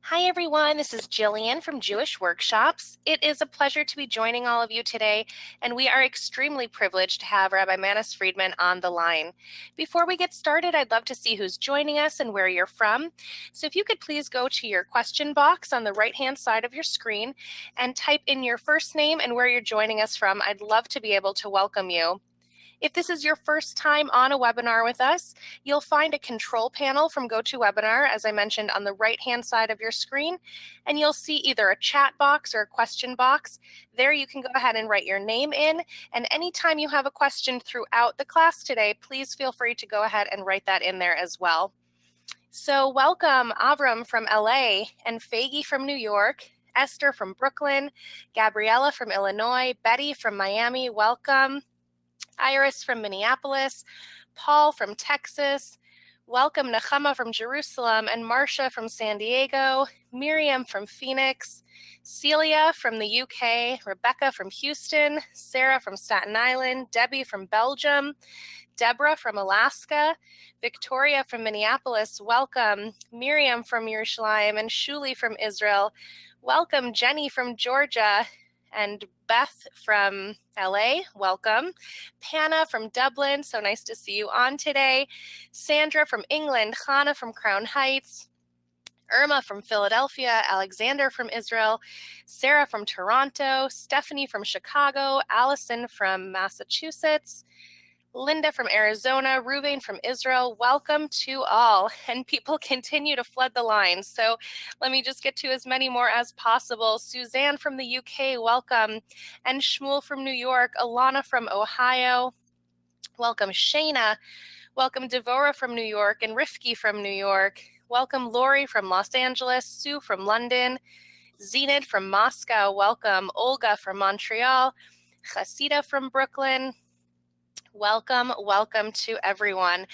Hi, everyone. This is Jillian from Jewish Workshops. It is a pleasure to be joining all of you today, and we are extremely privileged to have Rabbi Manis Friedman on the line. Before we get started, I'd love to see who's joining us and where you're from. So if you could please go to your question box on the right-hand side of your screen and type in your first name and where you're joining us from. I'd love to be able to welcome you. If this is your first time on a webinar with us, you'll find a control panel from GoToWebinar, as I mentioned, on the right-hand side of your screen, and you'll see either a chat box or a question box. There you can go ahead and write your name in, and anytime you have a question throughout the class today, please feel free to go ahead and write that in there as well. So welcome Avram from LA, and Fagi from New York, Esther from Brooklyn, Gabriella from Illinois, Betty from Miami, welcome. Iris from Minneapolis, Paul from Texas, welcome Nechama from Jerusalem, and Marcia from San Diego, Miriam from Phoenix, Celia from the UK, Rebecca from Houston, Sarah from Staten Island, Debbie from Belgium, Deborah from Alaska, Victoria from Minneapolis, welcome, Miriam from Yerushalayim, and Shuli from Israel, welcome Jenny from Georgia, and Beth from LA, welcome. Panna from Dublin, so nice to see you on today. Sandra from England, Hannah from Crown Heights, Irma from Philadelphia, Alexander from Israel, Sarah from Toronto, Stephanie from Chicago, Allison from Massachusetts, Linda from Arizona, Ruvain from Israel, welcome to all. And people continue to flood the lines. So let me just get to as many more as possible. Suzanne from the UK, welcome. And Shmuel from New York, Alana from Ohio, welcome. Shayna, welcome. Devora from New York and Rifki from New York. Welcome Lori from Los Angeles, Sue from London, Zenid from Moscow, welcome. Olga from Montreal, Chasida from Brooklyn, welcome, welcome to everyone.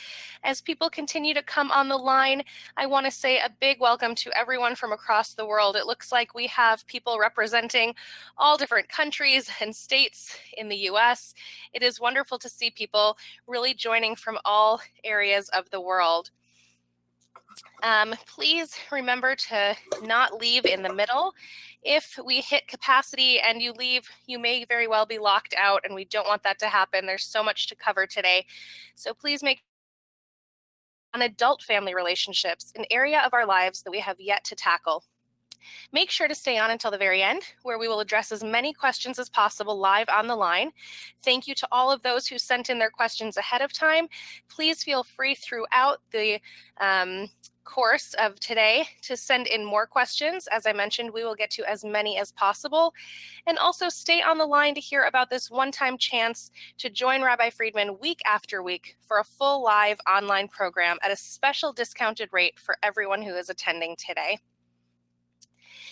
As people continue to come on the line, I want to say a big welcome to everyone from across the world. It looks like we have people representing all different countries and states in the US. It is wonderful to see people really joining from all areas of the world. Please remember to not leave in the middle. If we hit capacity and you leave, you may very well be locked out, and we don't want that to happen. There's so much to cover today. So please make on adult family relationships, an area of our lives that we have yet to tackle. Make sure to stay on until the very end, where we will address as many questions as possible live on the line. Thank you to all of those who sent in their questions ahead of time. Please feel free throughout the course of today to send in more questions. As I mentioned, we will get to as many as possible. And also stay on the line to hear about this one-time chance to join Rabbi Friedman week after week for a full live online program at a special discounted rate for everyone who is attending today.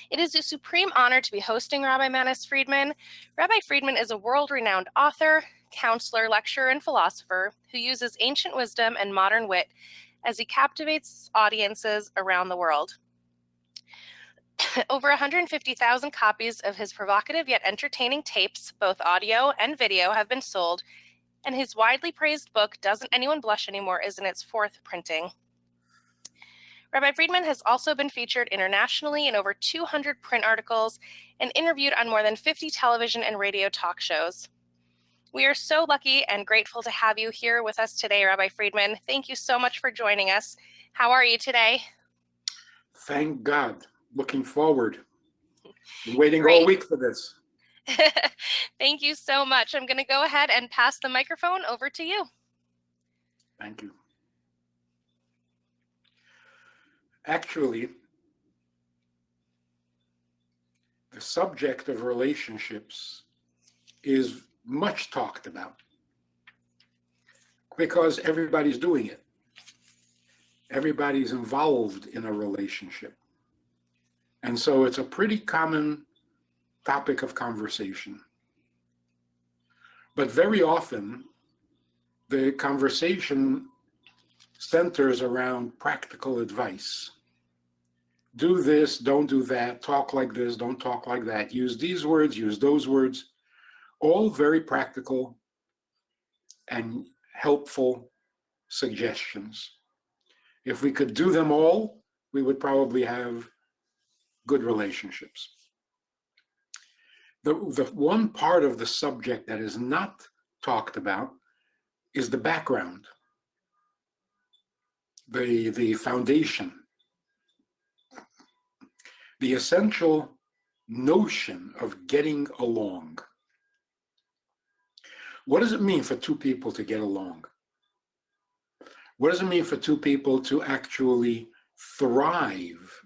It is a supreme honor to be hosting Rabbi Manis Friedman. Rabbi Friedman is a world-renowned author, counselor, lecturer, and philosopher who uses ancient wisdom and modern wit as he captivates audiences around the world. Over 150,000 copies of his provocative yet entertaining tapes, both audio and video, have been sold, and his widely praised book, Doesn't Anyone Blush Anymore, is in its fourth printing. Rabbi Friedman has also been featured internationally in over 200 print articles and interviewed on more than 50 television and radio talk shows. We are so lucky and grateful to have you here with us today, Rabbi Friedman. Thank you so much for joining us. How are you today? Thank God. Looking forward. Been waiting Great. all week for this. Thank you so much. I'm going to go ahead and pass the microphone over to you. Thank you. Actually, the subject of relationships is much talked about because everybody's doing it. Everybody's involved in a relationship. And so it's a pretty common topic of conversation. But very often, the conversation centers around practical advice. Do this, don't do that, talk like this, don't talk like that, use these words, use those words, all very practical and helpful suggestions. If we could do them all, we would probably have good relationships. The one part of the subject that is not talked about is the background, the foundation, the essential notion of getting along. What does it mean for two people to get along? What does it mean for two people to actually thrive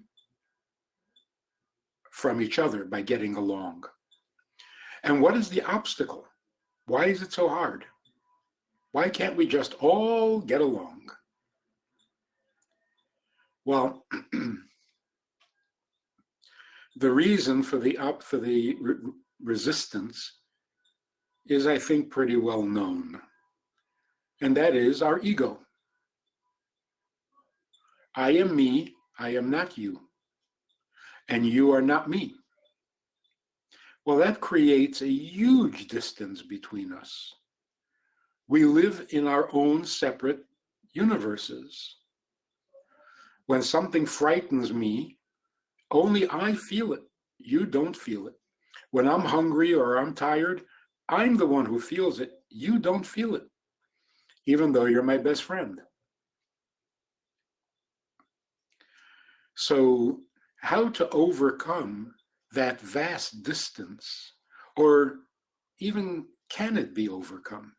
from each other by getting along? And what is the obstacle? Why is it so hard? Why can't we just all get along? Well, the reason for the resistance is, I think, pretty well known, and that is our ego. I am me, I am not you, and you are not me. Well, that creates a huge distance between us. We live in our own separate universes. When something frightens me, only I feel it. You don't feel it. When I'm hungry or I'm tired, I'm the one who feels it. You don't feel it, even though you're my best friend. So, how to overcome that vast distance, or even can it be overcome?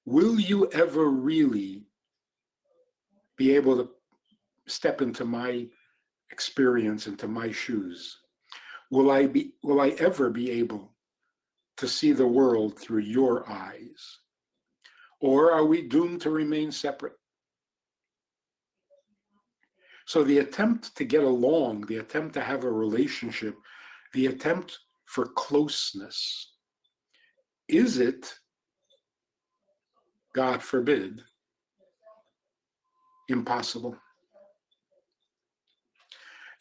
Will you ever really be able to step into my experience, into my shoes? Will I ever be able to see the world through your eyes? Or are we doomed to remain separate? So the attempt to get along, the attempt to have a relationship, the attempt for closeness, is it, God forbid, impossible?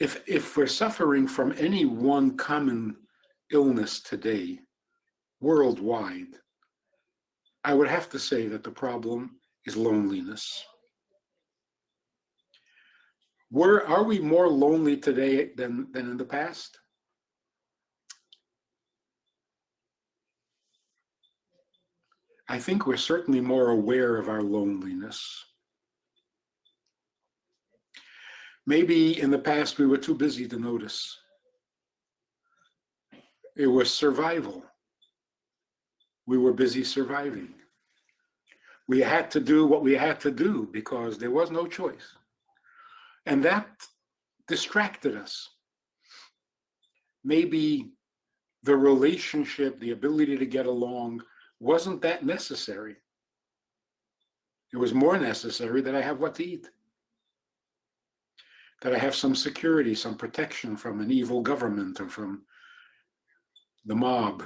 If we're suffering from any one common illness today, worldwide, I would have to say that the problem is loneliness. Are we more lonely today than in the past? I think we're certainly more aware of our loneliness. Maybe in the past we were too busy to notice. It was survival. We were busy surviving. We had to do what we had to do because there was no choice. And that distracted us. Maybe the relationship, the ability to get along, wasn't that necessary. It was more necessary that I have what to eat, that I have some security, some protection from an evil government or from the mob.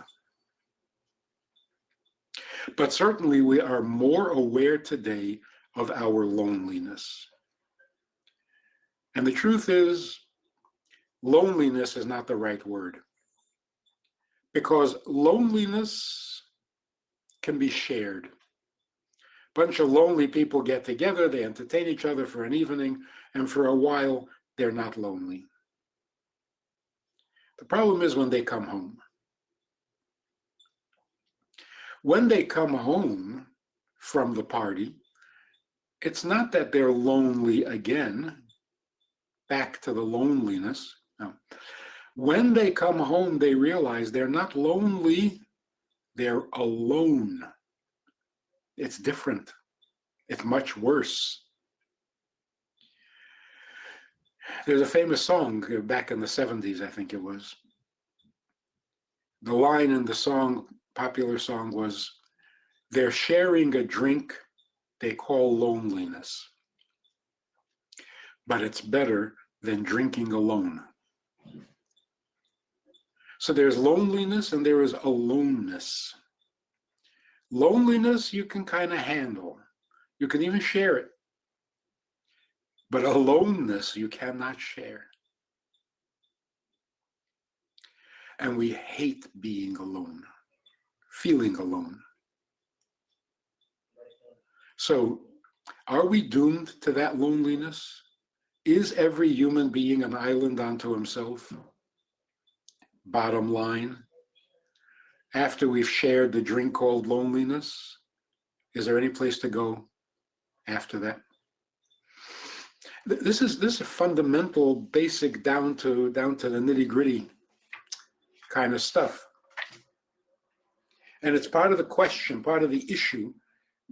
But certainly we are more aware today of our loneliness. And the truth is, loneliness is not the right word, because loneliness can be shared. A bunch of lonely people get together, they entertain each other for an evening, and for a while, they're not lonely. The problem is when they come home. When they come home from the party, it's not that they're lonely again, back to the loneliness. No. When they come home, they realize they're not lonely, they're alone. It's different. It's much worse. There's a famous song back in the 70s, I think it was. The line in the song, popular song, was, "They're sharing a drink they call loneliness, but it's better than drinking alone." So there's loneliness and there is aloneness. Loneliness you can kind of handle. You can even share it. But aloneness you cannot share. And we hate being alone, feeling alone. So are we doomed to that loneliness? Is every human being an island unto himself? Bottom line, after we've shared the drink called loneliness, is there any place to go after that? This is a fundamental, basic, down to the nitty-gritty kind of stuff. And it's part of the question, part of the issue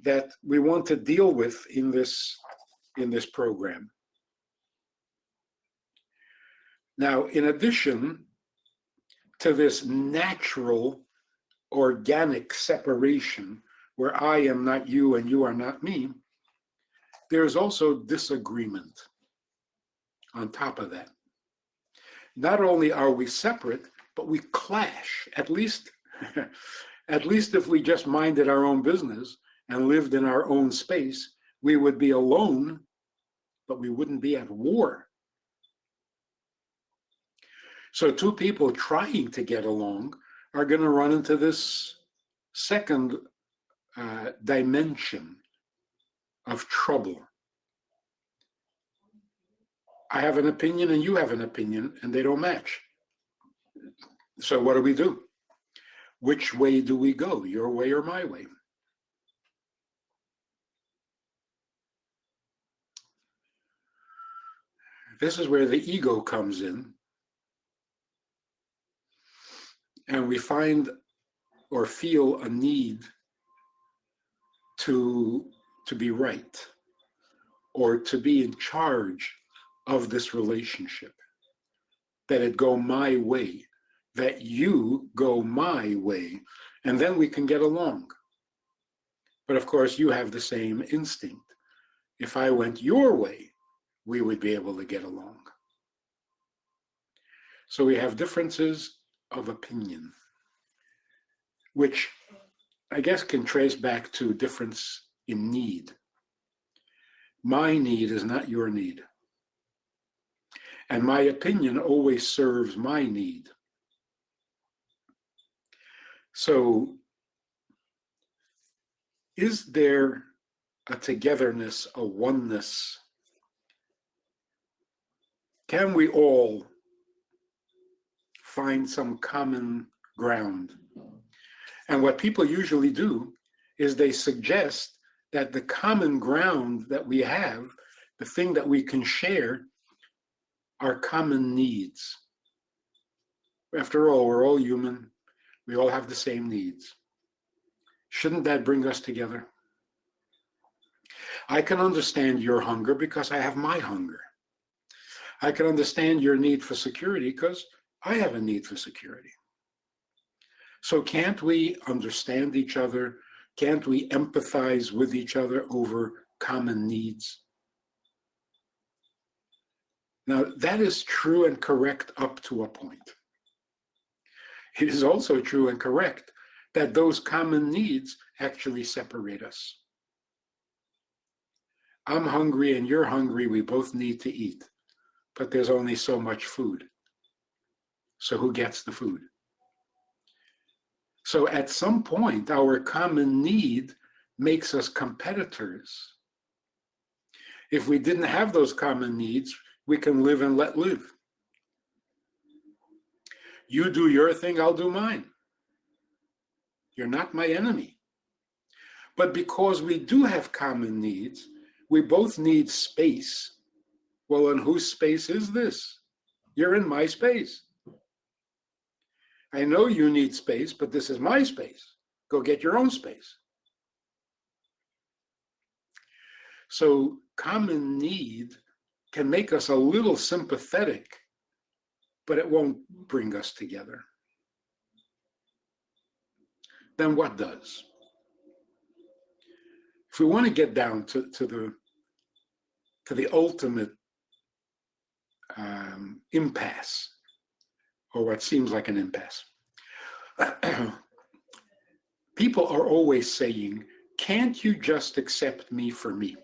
that we want to deal with in this program. Now, in addition to this natural, organic separation where I am not you and you are not me, there is also disagreement on top of that. Not only are we separate, but we clash, at least if we just minded our own business and lived in our own space, we would be alone, but we wouldn't be at war. So two people trying to get along are going to run into this second dimension of trouble. I have an opinion and you have an opinion, and they don't match. So what do? Which way do we go, your way or my way? This is where the ego comes in, and we find or feel a need to be right or to be in charge of this relationship, that it go my way, that you go my way, and then we can get along. But of course, you have the same instinct. If I went your way, we would be able to get along. So we have differences of opinion, which I guess can trace back to difference in need. My need is not your need. And my opinion always serves my need. So, is there a togetherness, a oneness? Can we all find some common ground? And what people usually do is they suggest that the common ground that we have, the thing that we can share, are common needs. After all, we're all human. We all have the same needs. Shouldn't that bring us together? I can understand your hunger because I have my hunger. I can understand your need for security because I have a need for security. So can't we understand each other? Can't we empathize with each other over common needs? Now, that is true and correct up to a point. It is also true and correct that those common needs actually separate us. I'm hungry and you're hungry, we both need to eat, but there's only so much food. So who gets the food? So at some point, our common need makes us competitors. If we didn't have those common needs, we can live and let live. You do your thing, I'll do mine. You're not my enemy. But because we do have common needs, we both need space. Well, and whose space is this? You're in my space. I know you need space, but this is my space. Go get your own space. So common need can make us a little sympathetic, but it won't bring us together. Then what does? If we want to get down to the ultimate impasse, or what seems like an impasse, people are always saying, can't you just accept me for me?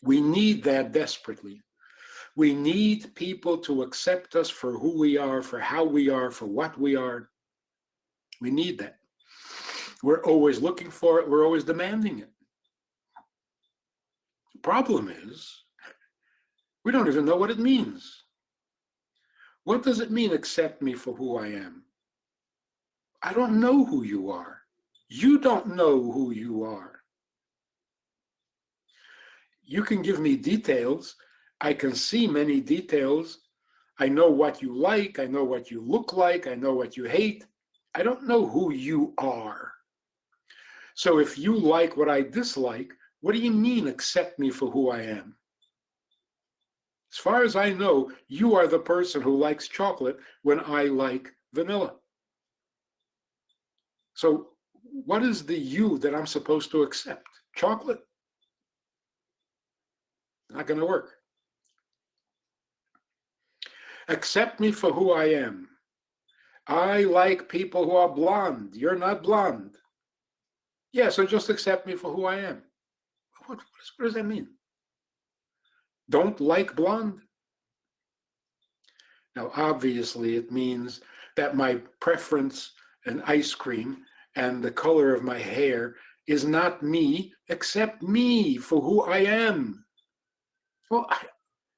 We need that desperately. We need people to accept us for who we are, for how we are, for what we are. We need that. We're always looking for it. We're always demanding it. The problem is, We don't even know what it means. What does it mean, accept me for who I am? I don't know who you are. You don't know who you are. You can give me details. I can see many details. I know what you like. I know what you look like. I know what you hate. I don't know who you are. So if you like what I dislike, what do you mean accept me for who I am? As far as I know, you are the person who likes chocolate when I like vanilla. So what is the you that I'm supposed to accept? Chocolate? Not going to work. Accept me for who I am. I like people who are blonde. You're not blonde. Yeah, so just accept me for who I am. What does that mean? Don't like blonde? Now, obviously, it means that my preference in ice cream and the color of my hair is not me. Accept me for who I am. Well,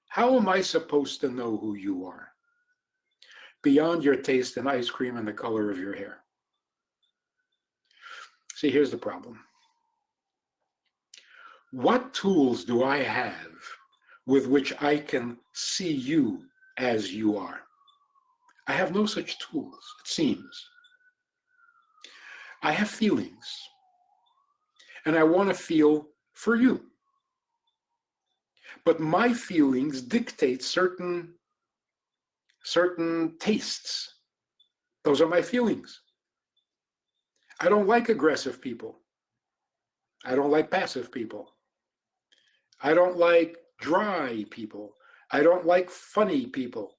how am I supposed to know who you are? Beyond your taste in ice cream and the color of your hair. See, here's the problem. What tools do I have with which I can see you as you are? I have no such tools, it seems. I have feelings, and I want to feel for you. But my feelings dictate certain tastes. Those are my feelings. I don't like aggressive people. I don't like passive people. I don't like dry people. I don't like funny people.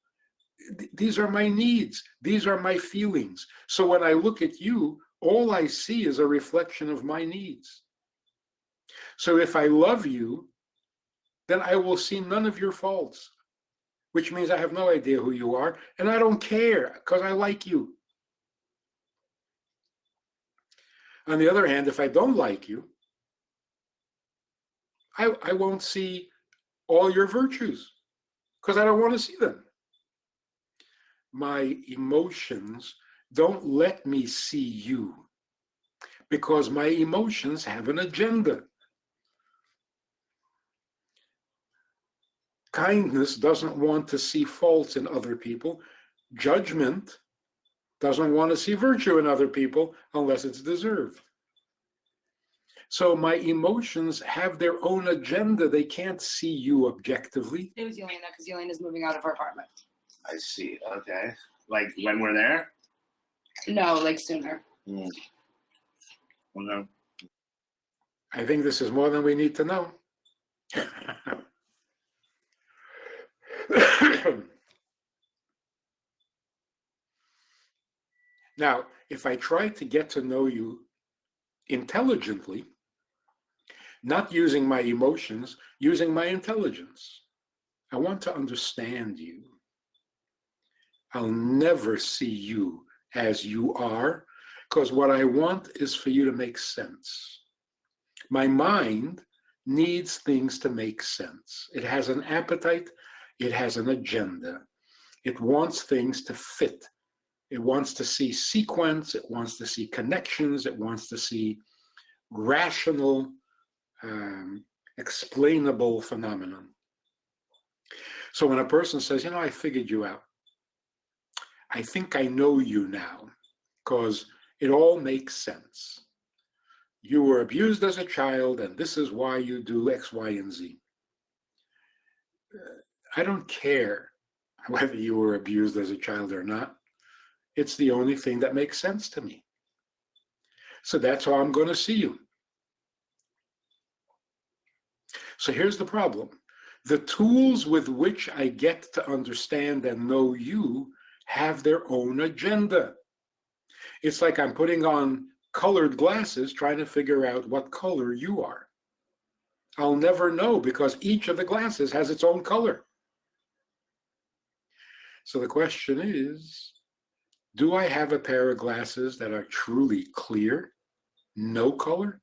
These are my needs. These are my feelings. So when I look at you, all I see is a reflection of my needs. So if I love you, then I will see none of your faults, which means I have no idea who you are, and I don't care because I like you. On the other hand, if I don't like you, I won't see all your virtues because I don't want to see them. My emotions don't let me see you because my emotions have an agenda. Kindness doesn't want to see faults in other people. Judgment doesn't want to see virtue in other people unless it's deserved. So my emotions have their own agenda. They can't see you objectively. It was Yelena because Yelena's moving out of her apartment. I see. Okay. Like when we're there? No, like sooner. Mm. Well, no. I think this is more than we need to know. Now, if I try to get to know you intelligently, not using my emotions, using my intelligence, I want to understand you. I'll never see you as you are, because what I want is for you to make sense. My mind needs things to make sense. It has an appetite, it has an agenda. It wants things to fit. It wants to see sequence, it wants to see connections, it wants to see rational, explainable phenomenon. So when a person says, you know, I figured you out, I think I know you now, because it all makes sense. You were abused as a child, and this is why you do X, Y, and Z. I don't care whether you were abused as a child or not. It's the only thing that makes sense to me. So that's how I'm going to see you. So here's the problem. The tools with which I get to understand and know you have their own agenda. It's like I'm putting on colored glasses trying to figure out what color you are. I'll never know because each of the glasses has its own color. So the question is, do I have a pair of glasses that are truly clear, no color?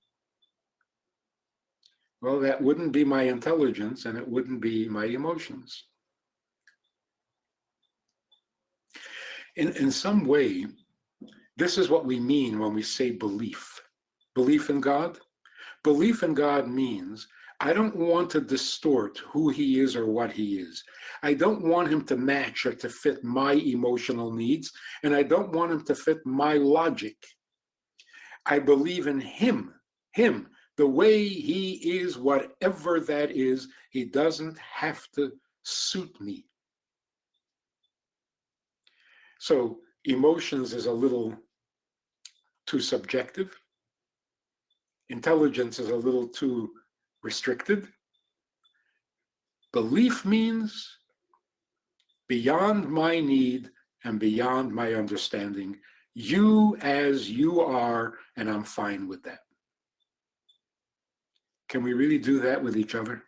Well, that wouldn't be my intelligence and it wouldn't be my emotions. In some way, this is what we mean when we say belief. Belief in God? Belief in God means I don't want to distort who he is or what he is. I don't want him to match or to fit my emotional needs, and I don't want him to fit my logic. I believe in him, the way he is, whatever that is. He doesn't have to suit me. So emotions is a little too subjective. Intelligence is a little too restricted. Belief means beyond my need and beyond my understanding, you as you are, and I'm fine with that. Can we really do that with each other?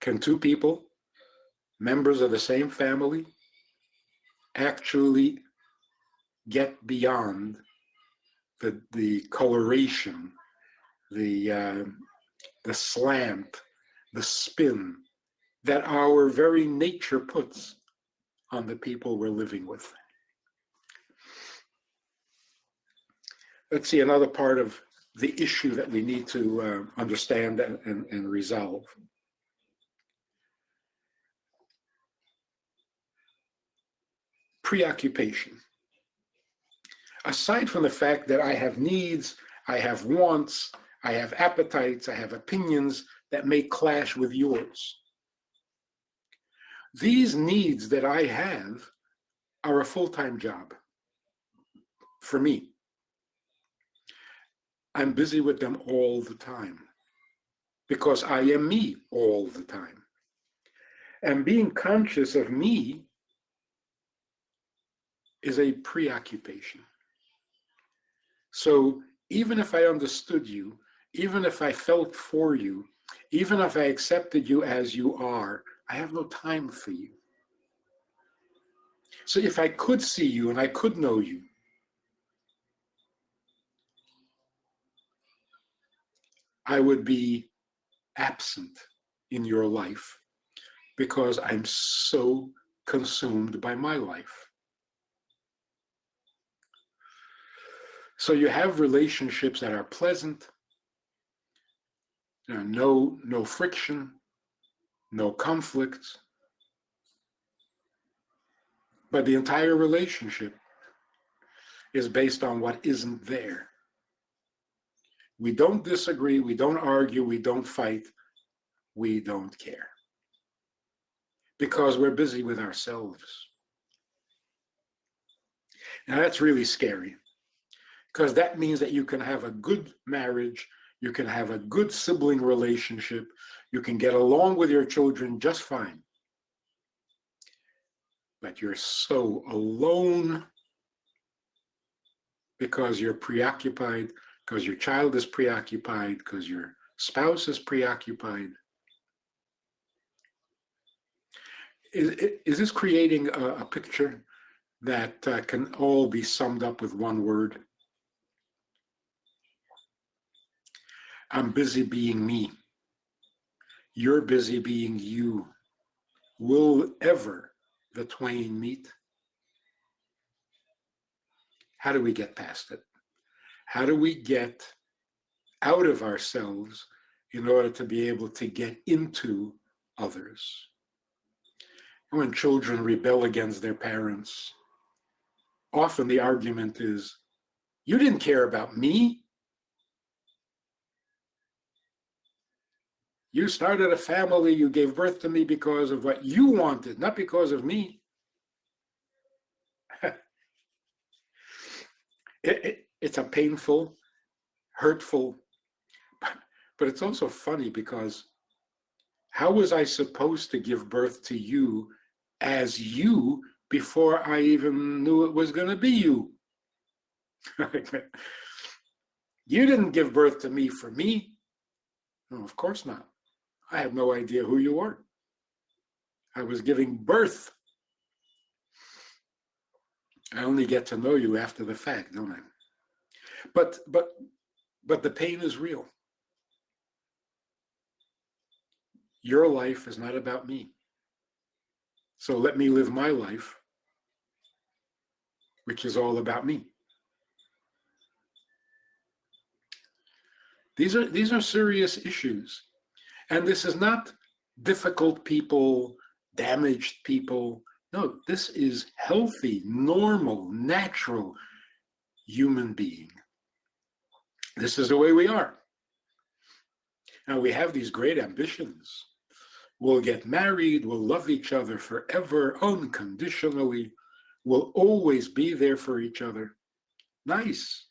Can two people, members of the same family, actually get beyond the coloration, the slant, the spin that our very nature puts on the people we're living with? Let's see another part of the issue that we need to understand and resolve. Preoccupation. Aside from the fact that I have needs, I have wants, I have appetites, I have opinions that may clash with yours. These needs that I have are a full-time job for me. I'm busy with them all the time because I am me all the time. And being conscious of me is a preoccupation. So even if I understood you, even if I felt for you, even if I accepted you as you are, I have no time for you. So if I could see you and I could know you, I would be absent in your life because I'm so consumed by my life. So you have relationships that are pleasant, no friction, no conflicts, but the entire relationship is based on what isn't there. We don't disagree, we don't argue, we don't fight, we don't care. Because we're busy with ourselves. Now that's really scary, because that means that you can have a good marriage, you can have a good sibling relationship, you can get along with your children just fine. But you're so alone because you're preoccupied, because your child is preoccupied, because your spouse is preoccupied. Is this creating a picture that can all be summed up with one word? I'm busy being me. You're busy being you. Will ever the twain meet? How do we get past it? How do we get out of ourselves in order to be able to get into others? When children rebel against their parents, often the argument is, you didn't care about me. You started a family, you gave birth to me because of what you wanted, not because of me. It's a painful, hurtful, but it's also funny because how was I supposed to give birth to you as you before I even knew it was going to be you? You didn't give birth to me for me. No, of course not. I have no idea who you were. I was giving birth. I only get to know you after the fact, don't I? But the pain is real. Your life is not about me. So let me live my life, which is all about me. These are serious issues. And this is not difficult people, damaged people. No, this is healthy, normal, natural human being. This is the way we are. Now we have these great ambitions. We'll get married, we'll love each other forever, unconditionally. We'll always be there for each other. Nice.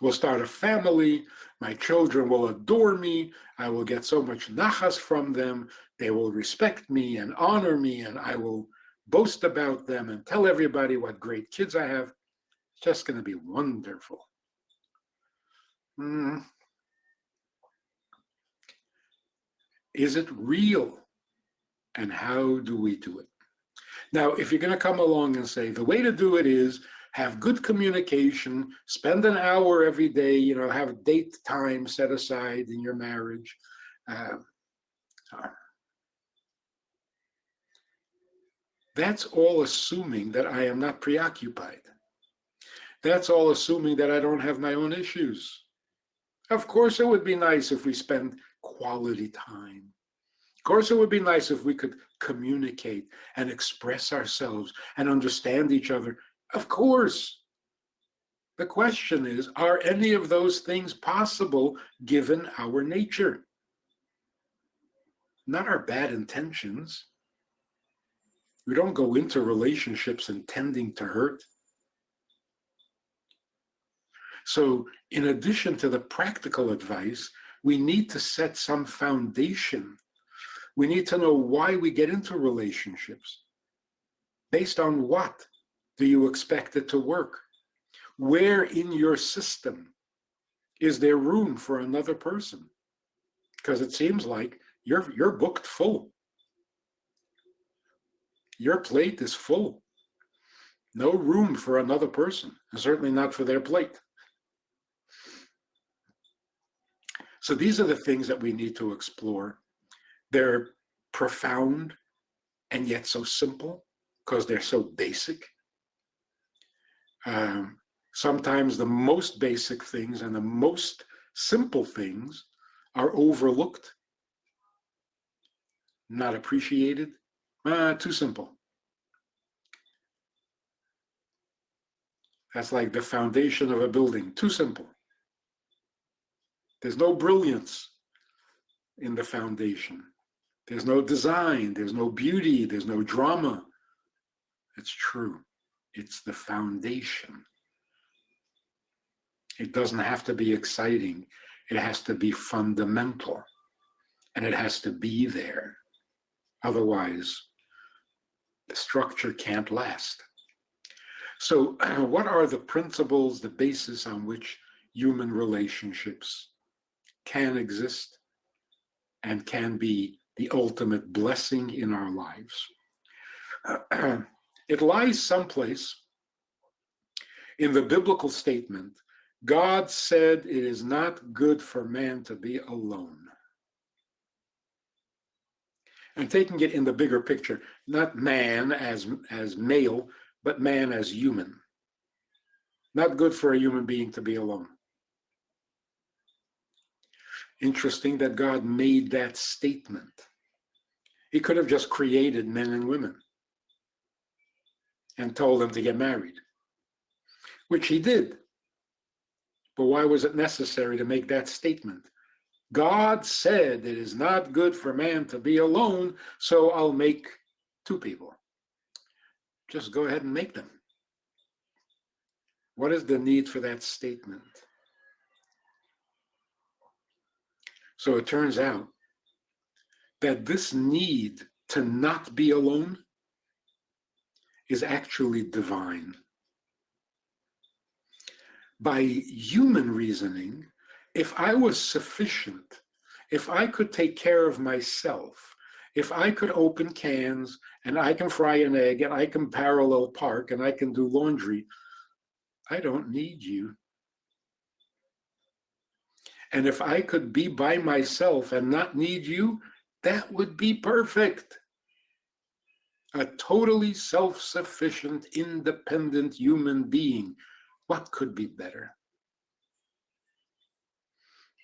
We'll start a family. My children will adore me. I will get so much nachas from them. They will respect me and honor me, and I will boast about them and tell everybody what great kids I have. It's just going to be wonderful. Is it real? And how do we do it? Now, if you're going to come along and say, the way to do it is have good communication, spend an hour every day, have a date time set aside in your marriage. That's all assuming that I am not preoccupied. That's all assuming that I don't have my own issues. Of course, it would be nice if we spend quality time. Of course, it would be nice if we could communicate and express ourselves and understand each other. Of course. The question is, are any of those things possible given our nature? Not our bad intentions. We don't go into relationships intending to hurt. So in addition to the practical advice, we need to set some foundation. We need to know why we get into relationships. Based on what do you expect it to work? Where in your system is there room for another person? Because it seems like you're booked full. Your plate is full. No room for another person, and certainly not for their plate. So these are the things that we need to explore. They're profound and yet so simple because they're so basic. Sometimes the most basic things and the most simple things are overlooked, not appreciated, too simple. That's like the foundation of a building, too simple. There's no brilliance in the foundation. There's no design, there's no beauty, there's no drama. It's true. It's the foundation. It doesn't have to be exciting. It has to be fundamental. And it has to be there. Otherwise, the structure can't last. So what are the principles, the basis on which human relationships can exist and can be the ultimate blessing in our lives? It lies someplace in the biblical statement, God said it is not good for man to be alone. And taking it in the bigger picture, not man as male, but man as human. Not good for a human being to be alone. Interesting that God made that statement. He could have just created men and women and told them to get married, which he did. But why was it necessary to make that statement? God said it is not good for man to be alone, so I'll make two people. Just go ahead and make them. What is the need for that statement? So it turns out that this need to not be alone is actually divine. By human reasoning, if I was sufficient, if I could take care of myself, if I could open cans and I can fry an egg and I can parallel park and I can do laundry, I don't need you. And if I could be by myself and not need you, that would be perfect. A totally self-sufficient, independent human being. What could be better?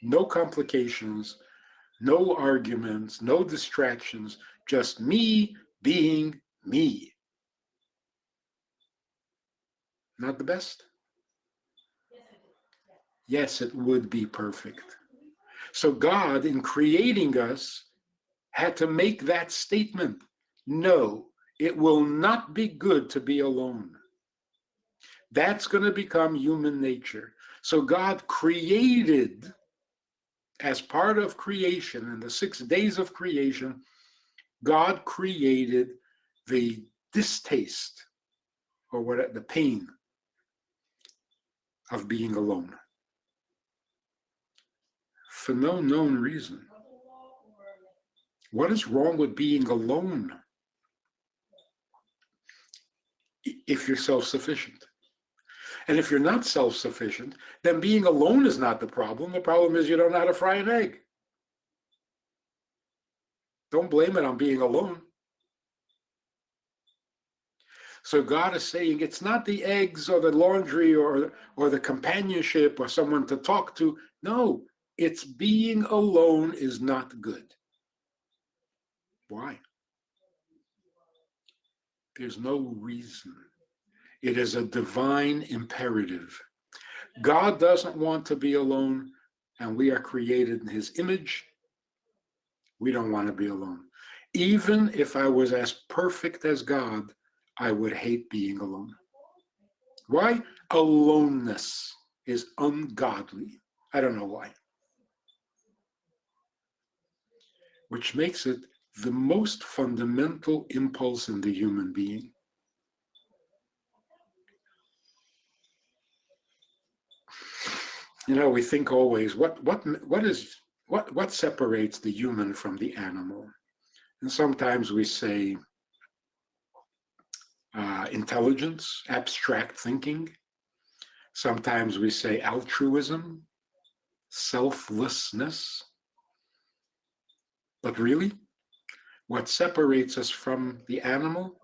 No complications, no arguments, no distractions, just me being me. Not the best? Yes, it would be perfect. So God, in creating us, had to make that statement. No, it will not be good to be alone. That's going to become human nature. So God created, as part of creation, in the 6 days of creation, God created the distaste, or what, the pain of being alone. For no known reason. What is wrong with being alone if you're self-sufficient? And if you're not self-sufficient, then being alone is not the problem. The problem is you don't know how to fry an egg. Don't blame it on being alone. So God is saying it's not the eggs or the laundry or the companionship or someone to talk to. No, it's being alone is not good. Why? There's no reason. It is a divine imperative. God doesn't want to be alone, and we are created in his image. We don't want to be alone. Even if I was as perfect as God, I would hate being alone. Why? Aloneness is ungodly. I don't know why. Which makes it the most fundamental impulse in the human being. You know, we think always, what separates the human from the animal? And sometimes we say intelligence, abstract thinking. Sometimes we say altruism, selflessness. But really, what separates us from the animal?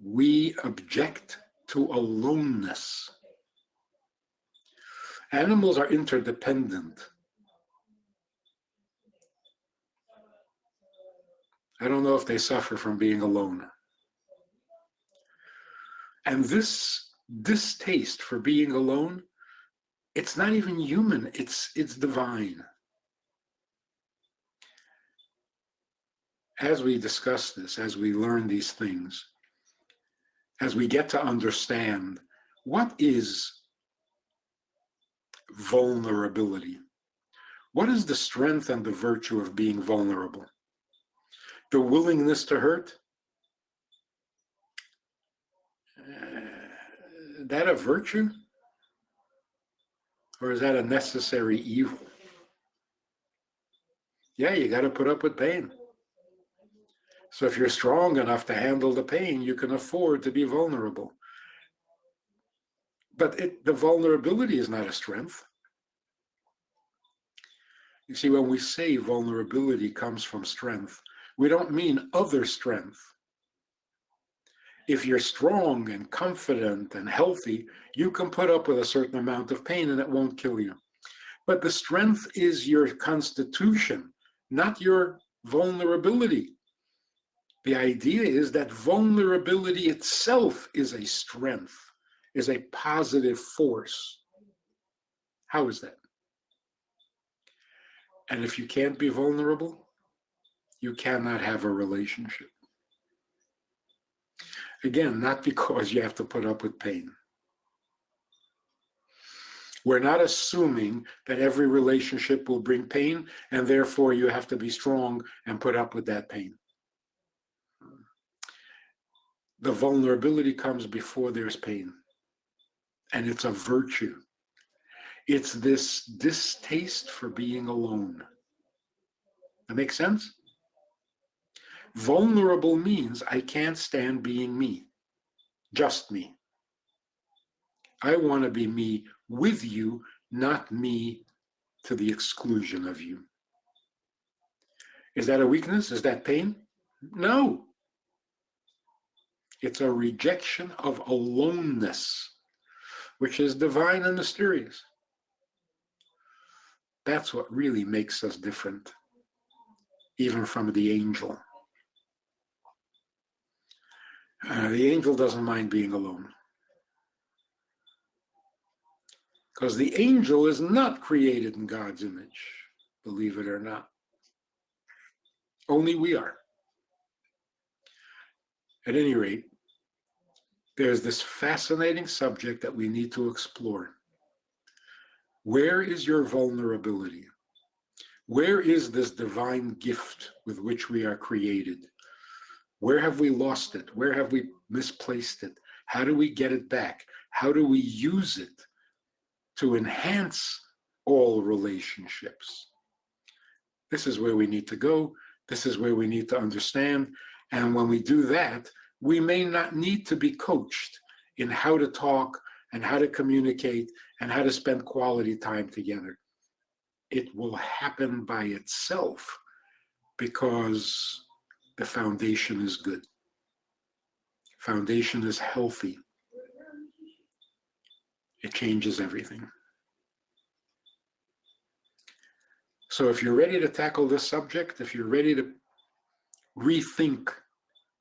We object to aloneness. Animals are interdependent. I don't know if they suffer from being alone. And this distaste for being alone, it's not even human, it's divine. As we discuss this, as we learn these things, as we get to understand what is vulnerability, what is the strength and the virtue of being vulnerable? The willingness to hurt? That a virtue? Or is that a necessary evil? Yeah, you got to put up with pain. So if you're strong enough to handle the pain, you can afford to be vulnerable. But the vulnerability is not a strength. You see, when we say vulnerability comes from strength, we don't mean other strength. If you're strong and confident and healthy, you can put up with a certain amount of pain and it won't kill you. But the strength is your constitution, not your vulnerability. The idea is that vulnerability itself is a strength, is a positive force. How is that? And if you can't be vulnerable, you cannot have a relationship. Again, not because you have to put up with pain. We're not assuming that every relationship will bring pain, and therefore you have to be strong and put up with that pain. The vulnerability comes before there's pain, and it's a virtue. It's this distaste for being alone. That makes sense? Vulnerable means I can't stand being me, just me. I want to be me with you, not me to the exclusion of you. Is that a weakness? Is that pain? No. It's a rejection of aloneness, which is divine and mysterious. That's what really makes us different, even from the angel. The angel doesn't mind being alone, because the angel is not created in God's image, believe it or not. Only we are. At any rate, there's this fascinating subject that we need to explore. Where is your vulnerability? Where is this divine gift with which we are created? Where have we lost it? Where have we misplaced it? How do we get it back? How do we use it to enhance all relationships? This is where we need to go. This is where we need to understand. And when we do that, we may not need to be coached in how to talk and how to communicate and how to spend quality time together. It will happen by itself because the foundation is good. Foundation is healthy. It changes everything. So if you're ready to tackle this subject, if you're ready to rethink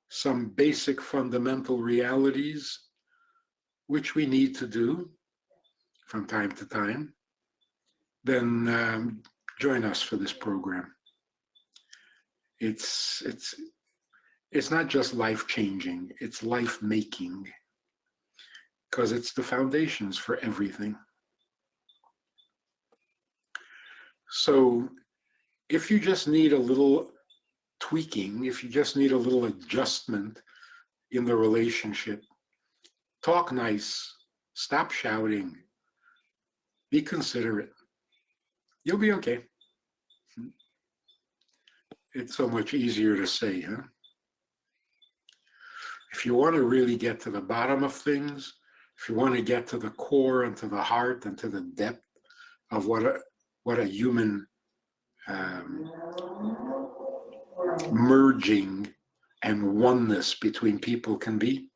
some basic fundamental realities, which we need to do from time to time, then join us for this program. It's not just life-changing, it's life-making, because it's the foundations for everything. So if you just need a little tweaking, if you just need a little adjustment in the relationship, talk nice, stop shouting, be considerate. You'll be okay. It's so much easier to say, huh? If you want to really get to the bottom of things, if you want to get to the core and to the heart and to the depth of what a human merging and oneness between people can be,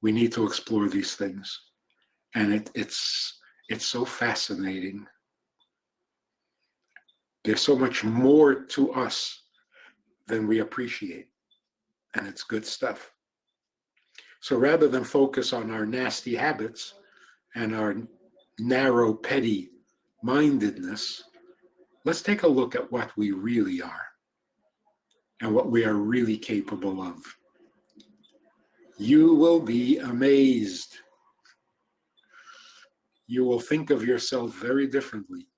we need to explore these things. And it's so fascinating. There's so much more to us than we appreciate. And it's good stuff. So rather than focus on our nasty habits and our narrow, petty mindedness, let's take a look at what we really are and what we are really capable of. You will be amazed. You will think of yourself very differently,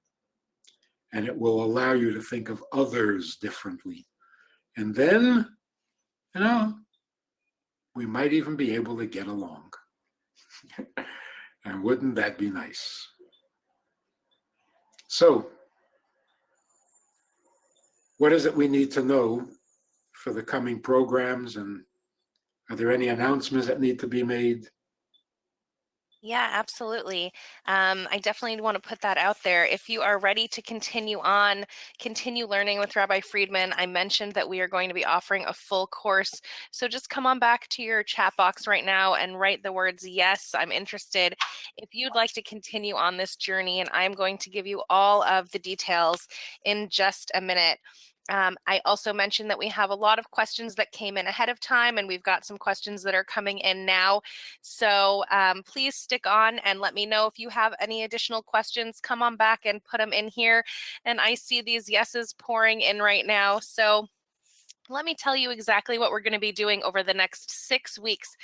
and it will allow you to think of others differently. And then, we might even be able to get along. And wouldn't that be nice? So, what is it we need to know for the coming programs, and are there any announcements that need to be made? Yeah, absolutely. I definitely want to put that out there. If you are ready to continue learning with Rabbi Friedman, I mentioned that we are going to be offering a full course. So just come on back to your chat box right now and write the words, yes, I'm interested. If you'd like to continue on this journey, and I'm going to give you all of the details in just a minute. I also mentioned that we have a lot of questions that came in ahead of time, and we've got some questions that are coming in now. So please stick on and let me know if you have any additional questions. Come on back and put them in here. And I see these yeses pouring in right now. So let me tell you exactly what we're going to be doing over the next 6 weeks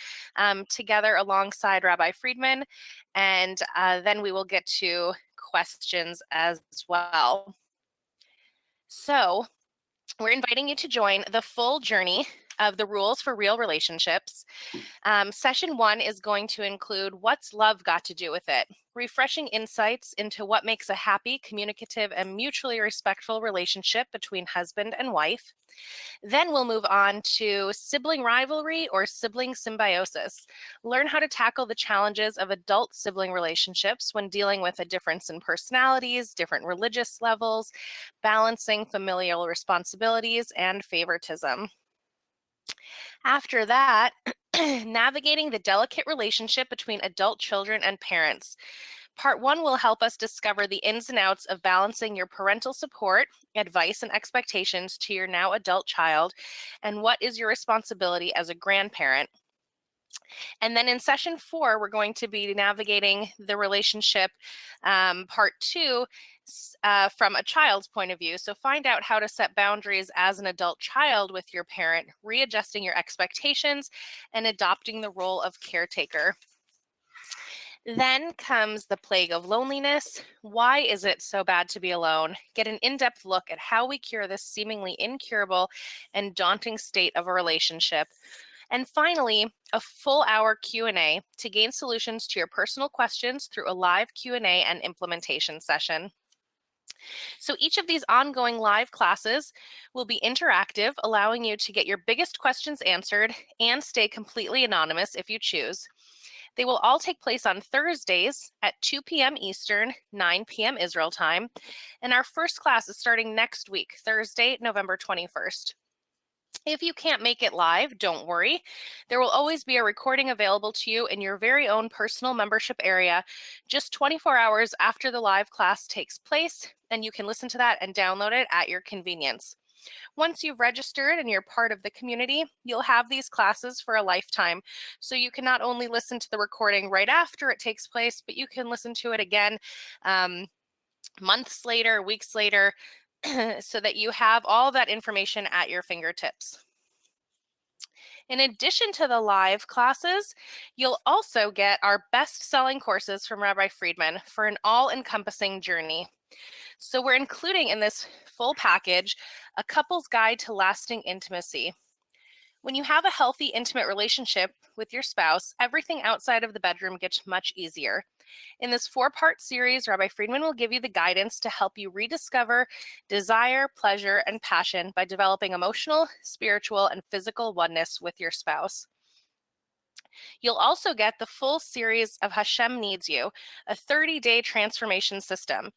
together alongside Rabbi Friedman. And then we will get to questions as well. So we're inviting you to join the full journey of the rules for real relationships. Session 1 is going to include what's love got to do with it, refreshing insights into what makes a happy, communicative, and mutually respectful relationship between husband and wife. Then we'll move on to sibling rivalry or sibling symbiosis. Learn how to tackle the challenges of adult sibling relationships when dealing with a difference in personalities, different religious levels, balancing familial responsibilities, and favoritism. After that, navigating the delicate relationship between adult children and parents. Part 1 will help us discover the ins and outs of balancing your parental support, advice, and expectations to your now adult child, and what is your responsibility as a grandparent. And then in session 4, we're going to be navigating the relationship, part 2, from a child's point of view. So find out how to set boundaries as an adult child with your parent, readjusting your expectations, and adopting the role of caretaker. Then comes the plague of loneliness. Why is it so bad to be alone? Get an in-depth look at how we cure this seemingly incurable and daunting state of a relationship. And finally, a full hour Q&A to gain solutions to your personal questions through a live Q&A and implementation session. So each of these ongoing live classes will be interactive, allowing you to get your biggest questions answered and stay completely anonymous if you choose. They will all take place on Thursdays at 2 p.m. Eastern, 9 p.m. Israel time, and our first class is starting next week, Thursday, November 21st. If you can't make it live, don't worry. There will always be a recording available to you in your very own personal membership area just 24 hours after the live class takes place, and you can listen to that and download it at your convenience. Once you've registered and you're part of the community, you'll have these classes for a lifetime. So you can not only listen to the recording right after it takes place, but you can listen to it again months later, weeks later, so that you have all that information at your fingertips. In addition to the live classes, you'll also get our best-selling courses from Rabbi Friedman for an all-encompassing journey. So we're including in this full package a couple's guide to lasting intimacy. When you have a healthy, intimate relationship with your spouse, everything outside of the bedroom gets much easier. In this 4-part series, Rabbi Friedman will give you the guidance to help you rediscover desire, pleasure, and passion by developing emotional, spiritual, and physical oneness with your spouse. You'll also get the full series of Hashem Needs You, a 30-day transformation system.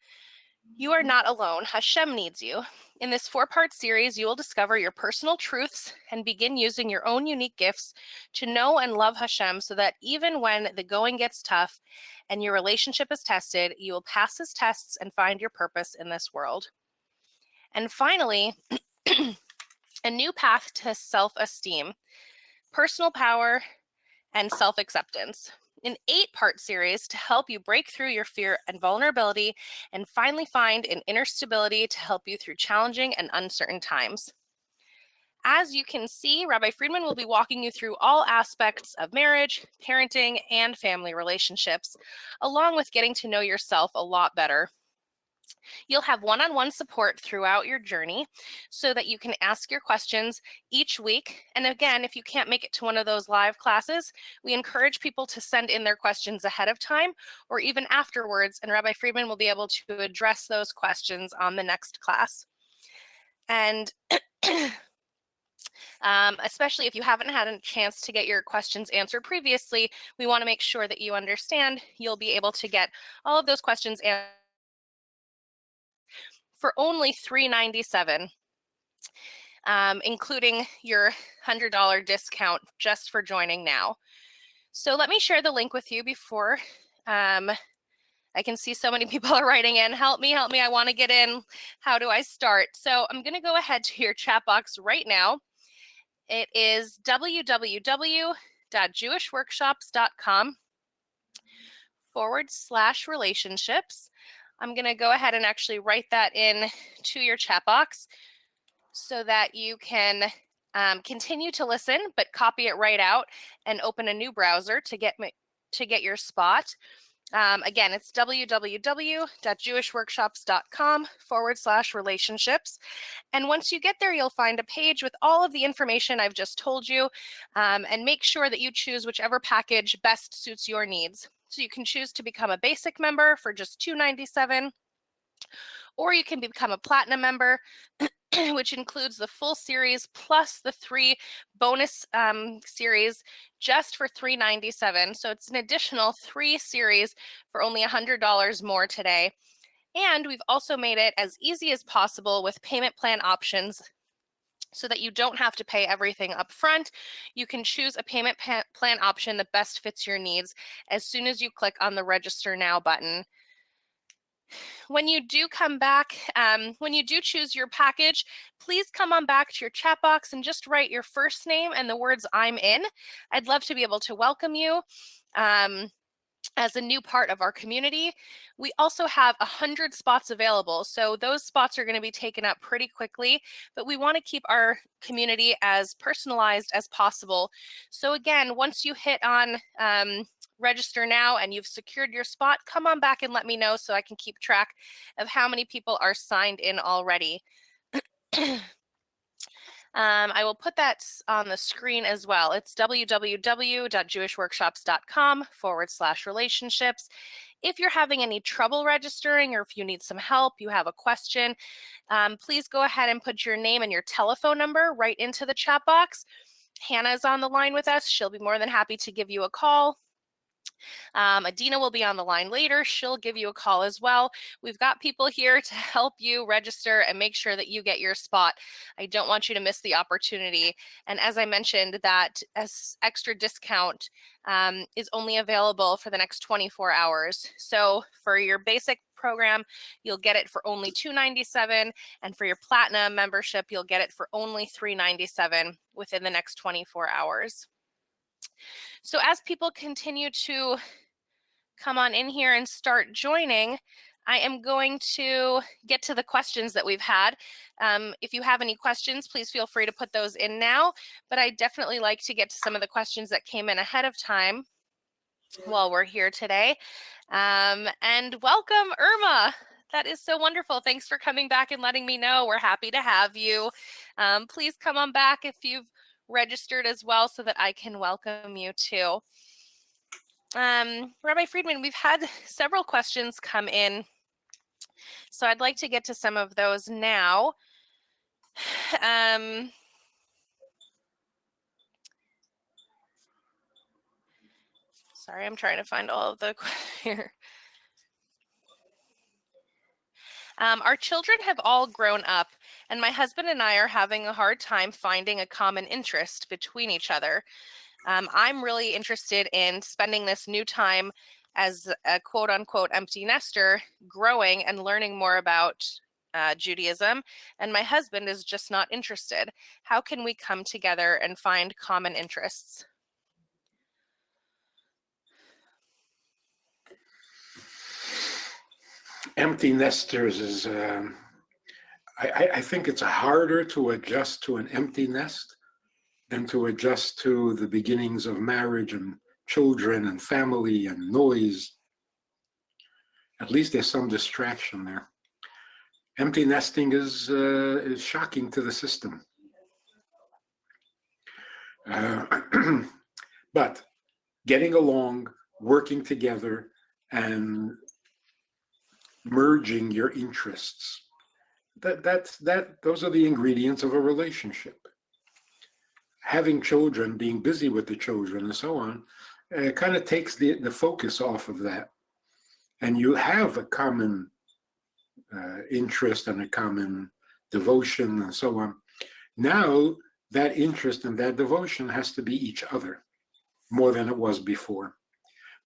You are not alone. Hashem needs you. In this 4-part series, you will discover your personal truths and begin using your own unique gifts to know and love Hashem so that even when the going gets tough and your relationship is tested, you will pass his tests and find your purpose in this world. And finally, a new path to self-esteem, personal power, and self-acceptance. An 8-part series to help you break through your fear and vulnerability and finally find an inner stability to help you through challenging and uncertain times. As you can see, Rabbi Friedman will be walking you through all aspects of marriage, parenting, and family relationships, along with getting to know yourself a lot better. You'll have one-on-one support throughout your journey so that you can ask your questions each week. And again, if you can't make it to one of those live classes, we encourage people to send in their questions ahead of time or even afterwards, and Rabbi Friedman will be able to address those questions on the next class. And especially if you haven't had a chance to get your questions answered previously, we want to make sure that you understand you'll be able to get all of those questions answered for only $397, including your $100 discount just for joining now. So let me share the link with you before I can see so many people are writing in, help me, I want to get in. How do I start? So I'm going to go ahead to your chat box right now. It is www.jewishworkshops.com/relationships. I'm going to go ahead and actually write that in to your chat box so that you can continue to listen, but copy it right out and open a new browser to get your spot. Again, it's www.jewishworkshops.com/relationships. And once you get there, you'll find a page with all of the information I've just told you, and make sure that you choose whichever package best suits your needs. So you can choose to become a basic member for just $297, or you can become a platinum member, which includes the full series plus the 3 bonus series just for $397. So it's an additional 3 series for only $100 more today. And we've also made it as easy as possible with payment plan options so that you don't have to pay everything up front. You can choose a payment plan option that best fits your needs as soon as you click on the Register Now button. When you do come back, when you do choose your package, please come on back to your chat box and just write your first name and the words "I'm in." I'd love to be able to welcome you as a new part of our community. We also have 100 spots available, so those spots are going to be taken up pretty quickly, but we want to keep our community as personalized as possible. So again, once you hit on Register Now and you've secured your spot, come on back and let me know so I can keep track of how many people are signed in already. I will put that on the screen as well. It's www.jewishworkshops.com/relationships. If you're having any trouble registering, or if you need some help, you have a question, please go ahead and put your name and your telephone number right into the chat box. Hannah's on the line with us. She'll be more than happy to give you a call. Adina will be on the line later. She'll give you a call as well. We've got people here to help you register and make sure that you get your spot. I don't want you to miss the opportunity. And as I mentioned, that extra discount is only available for the next 24 hours. So for your basic program, you'll get it for only $297, and for your platinum membership, you'll get it for only $397 within the next 24 hours. So as people continue to come on in here and start joining, I am going to get to the questions that we've had. If you have any questions, please feel free to put those in now, but I definitely like to get to some of the questions that came in ahead of time while we're here today. And welcome, Irma. That is so wonderful. Thanks for coming back and letting me know. We're happy to have you. Please come on back if you've registered as well so that I can welcome you too. Rabbi Friedman, we've had several questions come in, so I'd like to get to some of those now. Sorry, I'm trying to find all of the here. Our children have all grown up, and my husband and I are having a hard time finding a common interest between each other. I'm really interested in spending this new time as a quote unquote empty nester, growing and learning more about Judaism, and my husband is just not interested. How can we come together and find common interests? Empty nesters is, I think it's harder to adjust to an empty nest than to adjust to the beginnings of marriage and children and family and noise. At least there's some distraction there. Empty nesting is shocking to the system. But getting along, working together, and merging your interests, those are the ingredients of a relationship. Having children, being busy with the children and so on, kind of takes the focus off of that. And you have a common interest and a common devotion and so on. Now that interest and that devotion has to be each other more than it was before.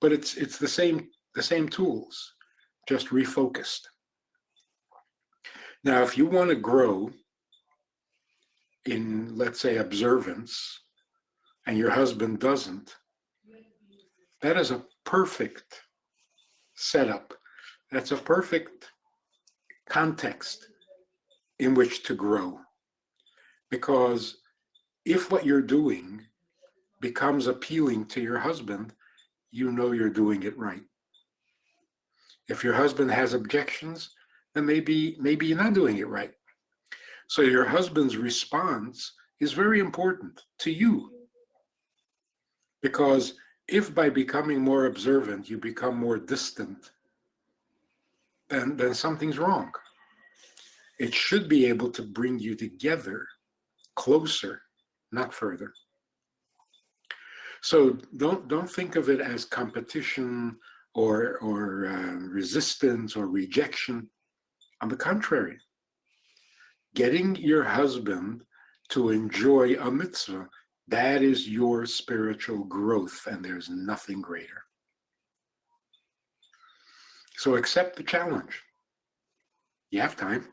But it's the same tools, just refocused. Now, if you want to grow in, let's say, observance, and your husband doesn't, that is a perfect setup. That's a perfect context in which to grow. Because if what you're doing becomes appealing to your husband, you know you're doing it right. If your husband has objections, then maybe you're not doing it right. So your husband's response is very important to you. Because if by becoming more observant you become more distant, then something's wrong. It should be able to bring you together, closer, not further. So don't think of it as competition or resistance or rejection. On the contrary, getting your husband to enjoy a mitzvah, that is your spiritual growth, and there's nothing greater. So accept the challenge. You have time.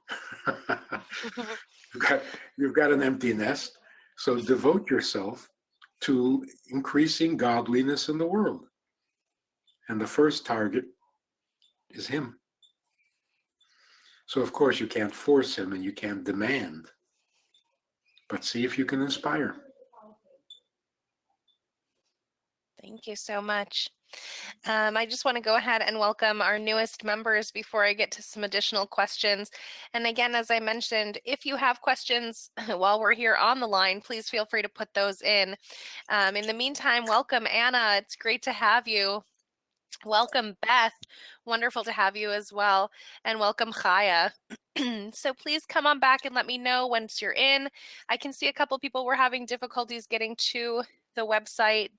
You've got an empty nest, so devote yourself to increasing godliness in the world. And the first target is him. So of course you can't force him and you can't demand, but see if you can inspire. Thank you so much. I just want to go ahead and welcome our newest members before I get to some additional questions. And again, as I mentioned, if you have questions while we're here on the line, please feel free to put those in. In the meantime, welcome, Anna. It's great to have you. Welcome, Beth. Wonderful to have you as well. And welcome, Chaya. So please come on back and let me know once you're in. I can see a couple people were having difficulties getting to the website.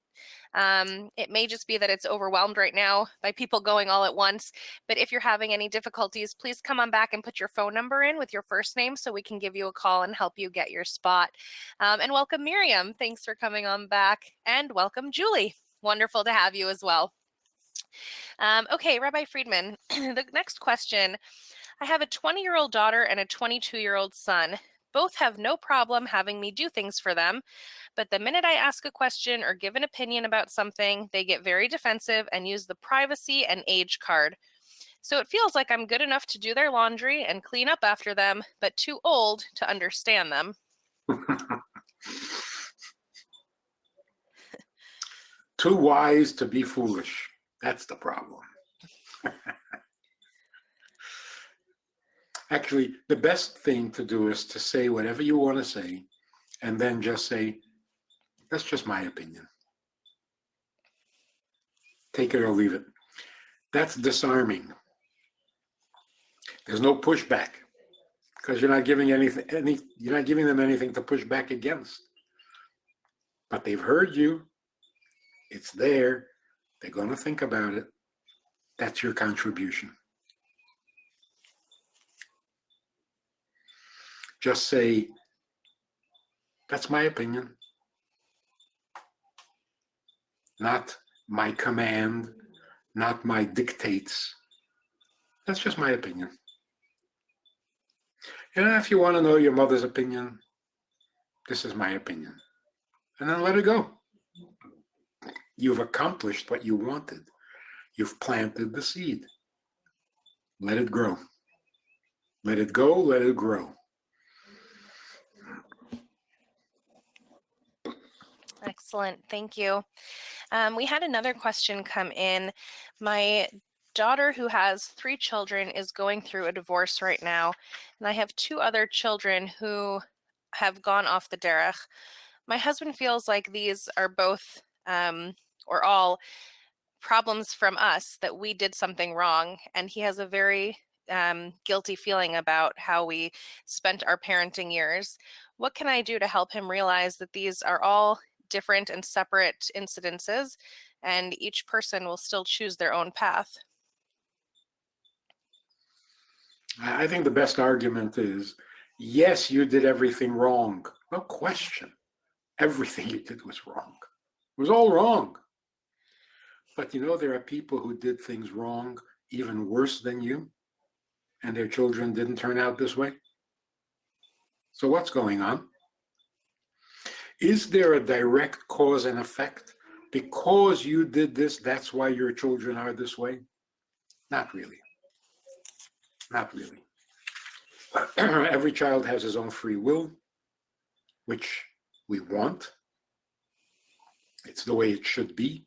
It may just be that it's overwhelmed right now by people going all at once. But if you're having any difficulties, please come on back and put your phone number in with your first name so we can give you a call and help you get your spot. And welcome, Miriam. Thanks for coming on back. And welcome, Julie. Wonderful to have you as well. Okay, Rabbi Friedman, the next question. I have a 20-year-old daughter and a 22-year-old son. Both have no problem having me do things for them, but the minute I ask a question or give an opinion about something, they get very defensive and use the privacy and age card. So it feels like I'm good enough to do their laundry and clean up after them, but too old to understand them. Too wise to be foolish. That's the problem. Actually, the best thing to do is to say whatever you want to say, and then just say, that's just my opinion. Take it or leave it. That's disarming. There's no pushback because you're not giving you're not giving them anything to push back against. But they've heard you. It's there. They're going to think about it. That's your contribution. Just say, that's my opinion. Not my command, not my dictates. That's just my opinion. And if you want to know your mother's opinion, this is my opinion. And then let it go. You've accomplished what you wanted. You've planted the seed. Let it grow. Let it go, let it grow. Excellent. Thank you. We had another question come in. My daughter, who has 3 children, is going through a divorce right now. And I have 2 other children who have gone off the derech. My husband feels like these are both or all problems from us, that we did something wrong. And he has a very guilty feeling about how we spent our parenting years. What can I do to help him realize that these are all different and separate incidences, and each person will still choose their own path? I think the best argument is, yes, you did everything wrong. No question. Everything you did was wrong. It was all wrong. But you know, there are people who did things wrong even worse than you, and their children didn't turn out this way. So what's going on? Is there a direct cause and effect? Because you did this, that's why your children are this way? Not really. Not really. Every child has his own free will, which we want. It's the way it should be.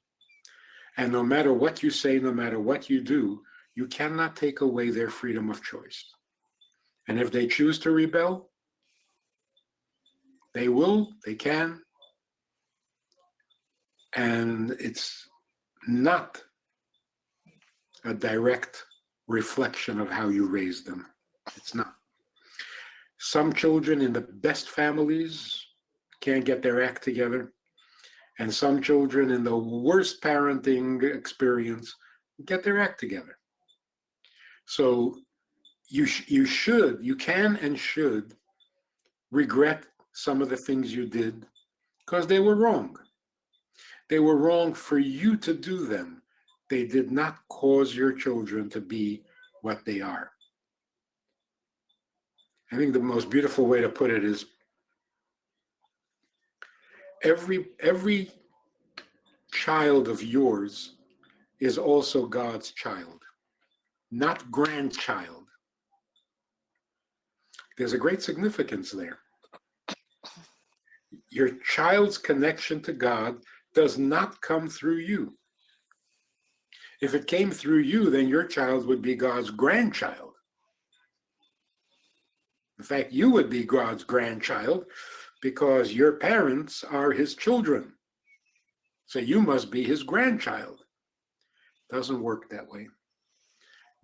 And no matter what you say, no matter what you do, You cannot take away their freedom of choice. And if they choose to rebel, they will, they can. And it's not a direct reflection of how you raise them. It's not. Some children in the best families can't get their act together. And some children in the worst parenting experience get their act together. So you can and should regret some of the things you did because they were wrong. They were wrong for you to do them. They did not cause your children to be what they are. I think the most beautiful way to put it is every child of yours is also God's child, not grandchild. There's a great significance there. Your child's connection to God does not come through you. If it came through you, then your child would be God's grandchild. In fact, you would be God's grandchild because your parents are his children. So you must be his grandchild. Doesn't work that way.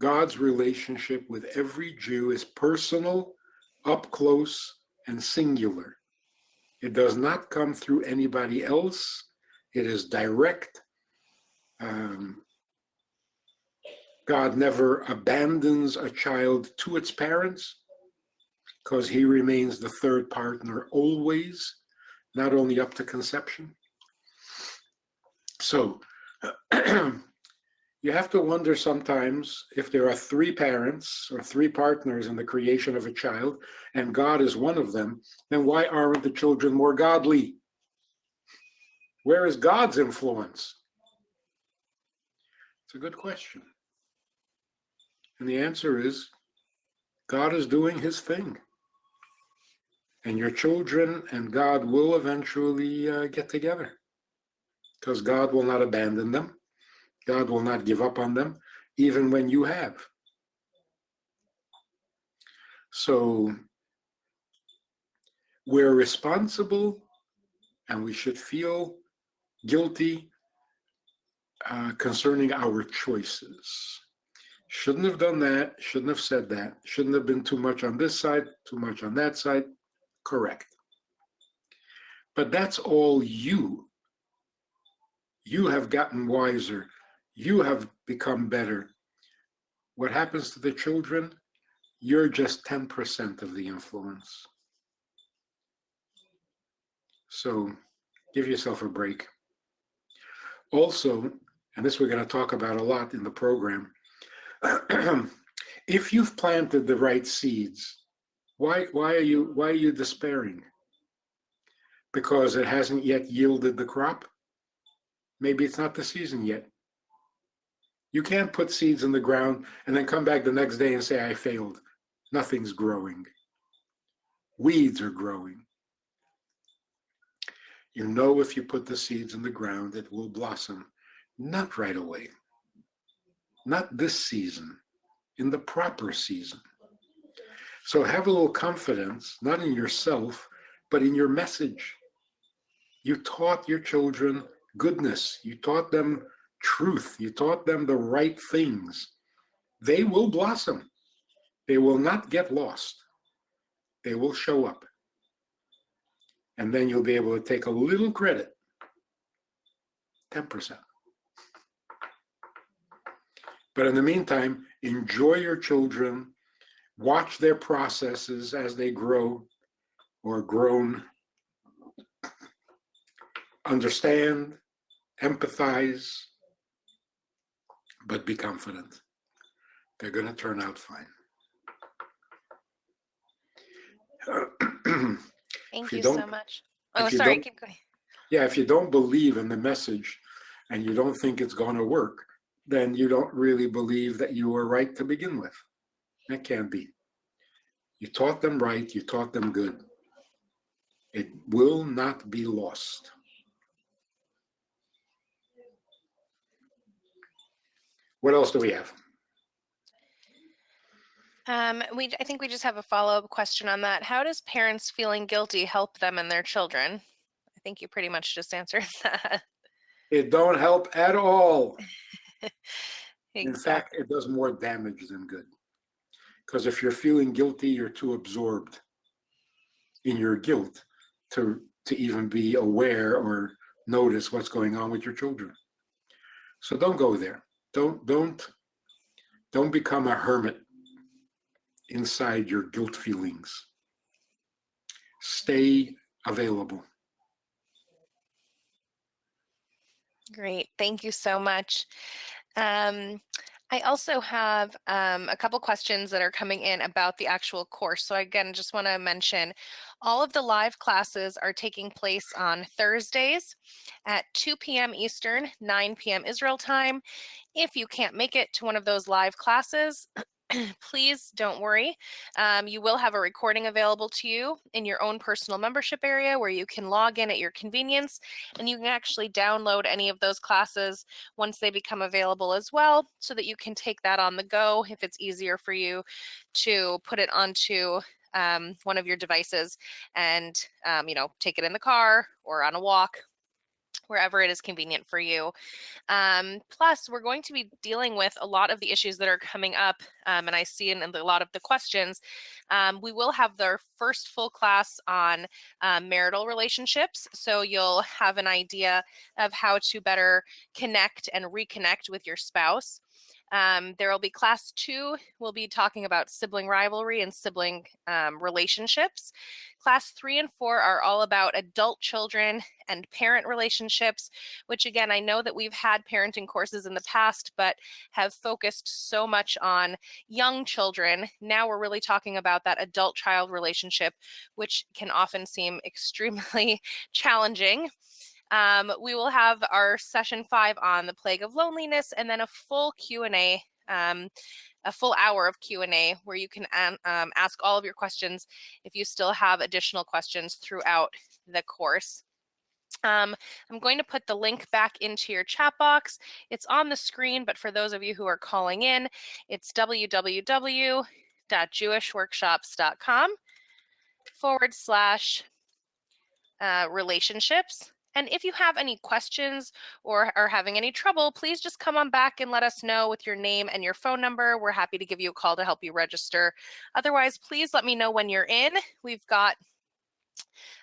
God's relationship with every Jew is personal, up close, and singular. It does not come through anybody else. It is direct. God never abandons a child to its parents because he remains the third partner always, not only up to conception. So you have to wonder sometimes if there are three parents or three partners in the creation of a child and God is one of them, then why aren't the children more godly? Where is God's influence? It's a good question. And the answer is God is doing his thing. And your children and God will eventually get together because God will not abandon them. God will not give up on them, even when you have. So we're responsible and we should feel guilty concerning our choices. Shouldn't have done that, shouldn't have said that, shouldn't have been too much on this side, too much on that side. Correct. But that's all you. You have gotten wiser. You have become better. What happens to the children? You're just 10% of the influence. So give yourself a break. Also, and this we're going to talk about a lot in the program, if you've planted the right seeds, why are you despairing? Because it hasn't yet yielded the crop? Maybe it's not the season yet. You can't put seeds in the ground and then come back the next day and say, I failed. Nothing's growing. Weeds are growing. You know if you put the seeds in the ground, it will blossom. Not right away. Not this season. In the proper season. So have a little confidence, not in yourself, but in your message. You taught your children goodness. You taught them truth. You taught them the right things. They will blossom. They will not get lost. They will show up. And then you'll be able to take a little credit, 10%. But in the meantime, enjoy your children, watch their processes as they grow or grown, understand, empathize, but be confident. They're going to turn out fine. Thank you so much. Oh, if you sorry, don't- keep going. Yeah, if you don't believe in the message and you don't think it's going to work, then you don't really believe that you were right to begin with. That can't be. You taught them right, you taught them good. It will not be lost. What else do we have? I think we just have a follow-up question on that. How does parents feeling guilty help them and their children? I think you pretty much just answered that. It don't help at all. In fact, Exactly. it does more damage than good. Because if you're feeling guilty, you're too absorbed in your guilt to even be aware or notice what's going on with your children. So don't go there. Don't become a hermit inside your guilt feelings. Stay available. Great. Thank you so much. I also have a couple questions that are coming in about the actual course. So again, just want to mention all of the live classes are taking place on Thursdays at 2 p.m. Eastern, 9 p.m. Israel time. If you can't make it to one of those live classes, please don't worry. You will have a recording available to you in your own personal membership area where you can log in at your convenience, and you can actually download any of those classes once they become available as well, so that you can take that on the go if it's easier for you to put it onto one of your devices and take it in the car or on a walk, wherever it is convenient for you. Plus, we're going to be dealing with a lot of the issues that are coming up, and I see in a lot of the questions. We will have their first full class on marital relationships, so you'll have an idea of how to better connect and reconnect with your spouse. There will be class 2. We'll be talking about sibling rivalry and sibling relationships. Class 3 and 4 are all about adult children and parent relationships, which again, I know that we've had parenting courses in the past, but have focused so much on young children. Now we're really talking about that adult-child relationship, which can often seem extremely challenging. We will have our session 5 on the plague of loneliness, and then a full Q&A, a full hour of Q&A where you can ask all of your questions if you still have additional questions throughout the course. I'm going to put the link back into your chat box. It's on the screen, but for those of you who are calling in, it's www.jewishworkshops.com/relationships. And if you have any questions or are having any trouble, please just come on back and let us know with your name and your phone number. We're happy to give you a call to help you register. Otherwise, please let me know when you're in. We've got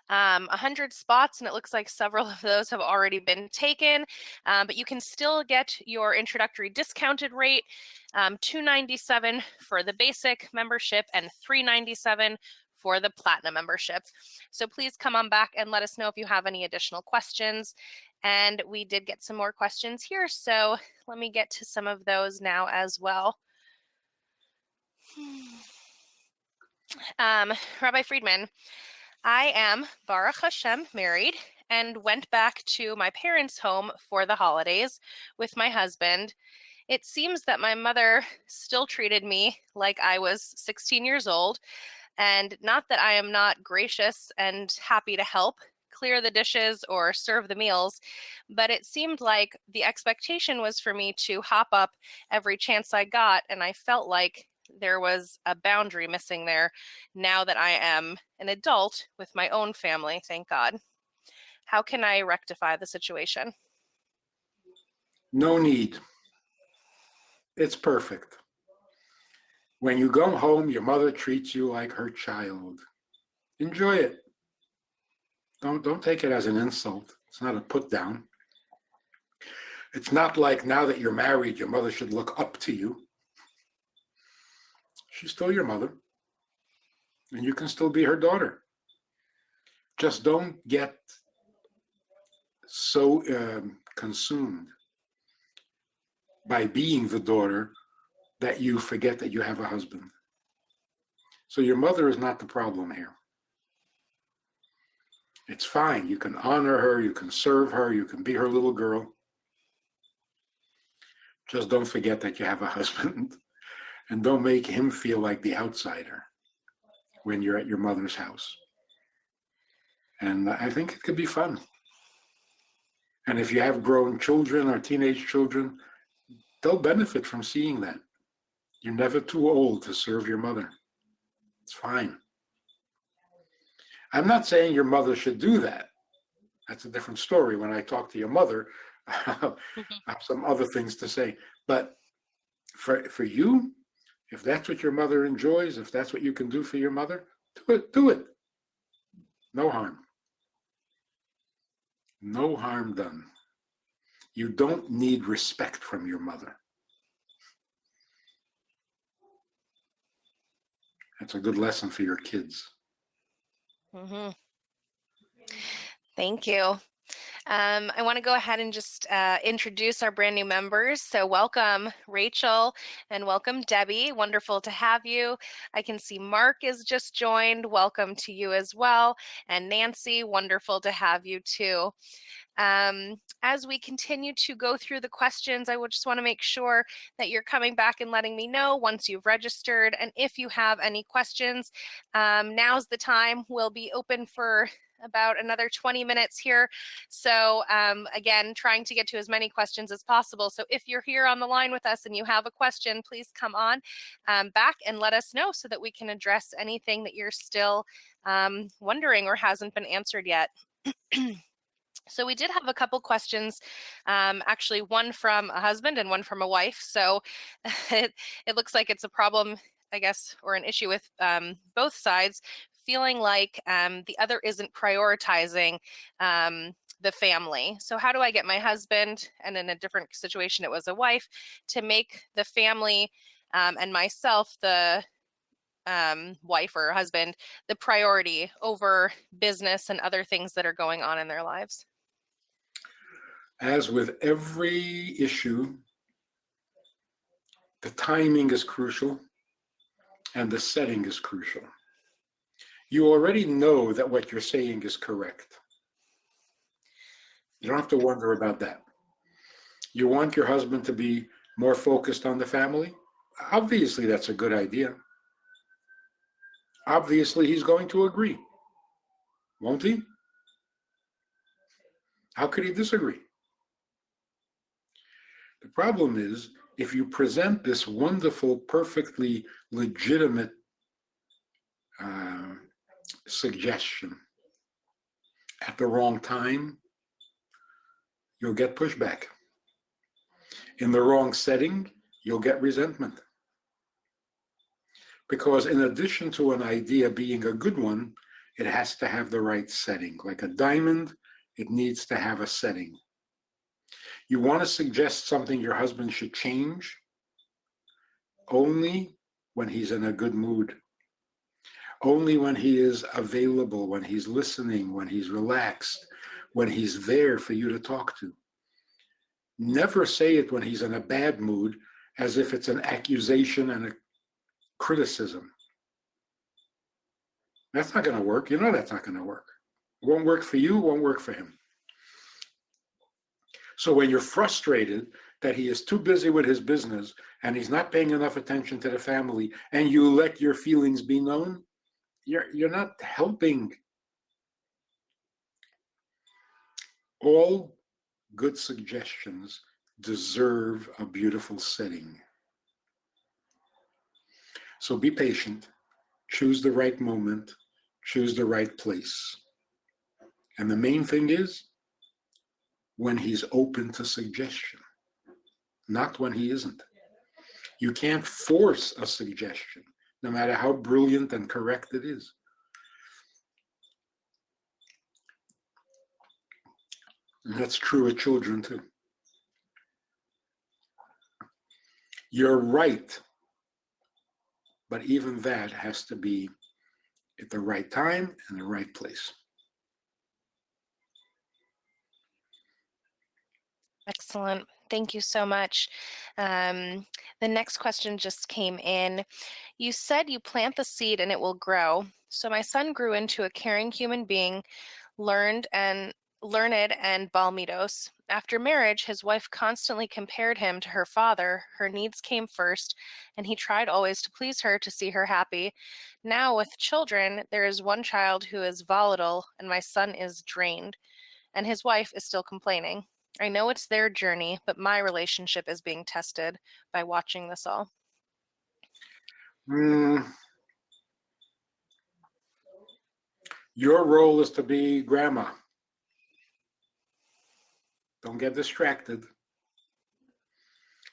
100 spots, and it looks like several of those have already been taken, but you can still get your introductory discounted rate, $297 for the basic membership and $397 for the platinum membership. So please come on back and let us know if you have any additional questions. And we did get some more questions here, so let me get to some of those now as well. Rabbi Friedman, I am, Baruch Hashem, married and went back to my parents' home for the holidays with my husband. It seems that my mother still treated me like I was 16 years old, and not that I am not gracious and happy to help clear the dishes or serve the meals, but it seemed like the expectation was for me to hop up every chance I got, and I felt like there was a boundary missing there now that I am an adult with my own family, thank God. How can I rectify the situation? No need. It's perfect. When you go home, your mother treats you like her child. Enjoy it. Don't take it as an insult. It's not a put down. It's not like now that you're married, your mother should look up to you. She's still your mother, and you can still be her daughter. Just don't get so consumed by being the daughter that you forget that you have a husband. So your mother is not the problem here. It's fine. You can honor her, you can serve her, you can be her little girl. Just don't forget that you have a husband, and don't make him feel like the outsider when you're at your mother's house. And I think it could be fun. And if you have grown children or teenage children, they'll benefit from seeing that. You're never too old to serve your mother. It's fine. I'm not saying your mother should do that. That's a different story. When I talk to your mother, I have some other things to say. But for you, if that's what your mother enjoys, if that's what you can do for your mother, do it. Do it. No harm. No harm done. You don't need respect from your mother. That's a good lesson for your kids. Mm-hmm. Thank you. I want to go ahead and just introduce our brand new members. So welcome, Rachel, and welcome, Debbie. Wonderful to have you. I can see Mark is just joined. Welcome to you as well. And Nancy, wonderful to have you too. As we continue to go through the questions, I would just want to make sure that you're coming back and letting me know once you've registered. And if you have any questions, now's the time. We'll be open for about another 20 minutes here. So again, trying to get to as many questions as possible. So if you're here on the line with us and you have a question, please come on back and let us know so that we can address anything that you're still wondering or hasn't been answered yet. So we did have a couple questions, actually one from a husband and one from a wife. So it looks like it's a problem, I guess, or an issue with both sides, feeling like the other isn't prioritizing the family. So how do I get my husband, and in a different situation, it was a wife, to make the family and myself, the wife or husband, the priority over business and other things that are going on in their lives? As with every issue, the timing is crucial and the setting is crucial. You already know that what you're saying is correct. You don't have to wonder about that. You want your husband to be more focused on the family? Obviously, that's a good idea. Obviously, he's going to agree. Won't he? How could he disagree? The problem is, if you present this wonderful, perfectly legitimate suggestion at the wrong time, you'll get pushback. In the wrong setting, you'll get resentment. Because in addition to an idea being a good one, it has to have the right setting. Like a diamond, it needs to have a setting. You want to suggest something your husband should change only when he's in a good mood. Only when he is available, when he's listening, when he's relaxed, when he's there for you to talk to. Never say it when he's in a bad mood, as if it's an accusation and a criticism. That's not going to work. You know that's not going to work. It won't work for you, it won't work for him. So when you're frustrated that he is too busy with his business and he's not paying enough attention to the family, and you let your feelings be known, you're not helping. All good suggestions deserve a beautiful setting. So be patient, choose the right moment, choose the right place. And the main thing is when he's open to suggestion, not when he isn't. You can't force a suggestion, no matter how brilliant and correct it is. And that's true with children too. You're right, but even that has to be at the right time and the right place. Excellent. Thank you so much. The next question just came in. You said you plant the seed and it will grow. So my son grew into a caring human being, learned and balmidos. After marriage, his wife constantly compared him to her father. Her needs came first, and he tried always to please her to see her happy. Now with children, there is one child who is volatile, and my son is drained, and his wife is still complaining. I know it's their journey, but my relationship is being tested by watching this all. Your role is to be grandma. Don't get distracted.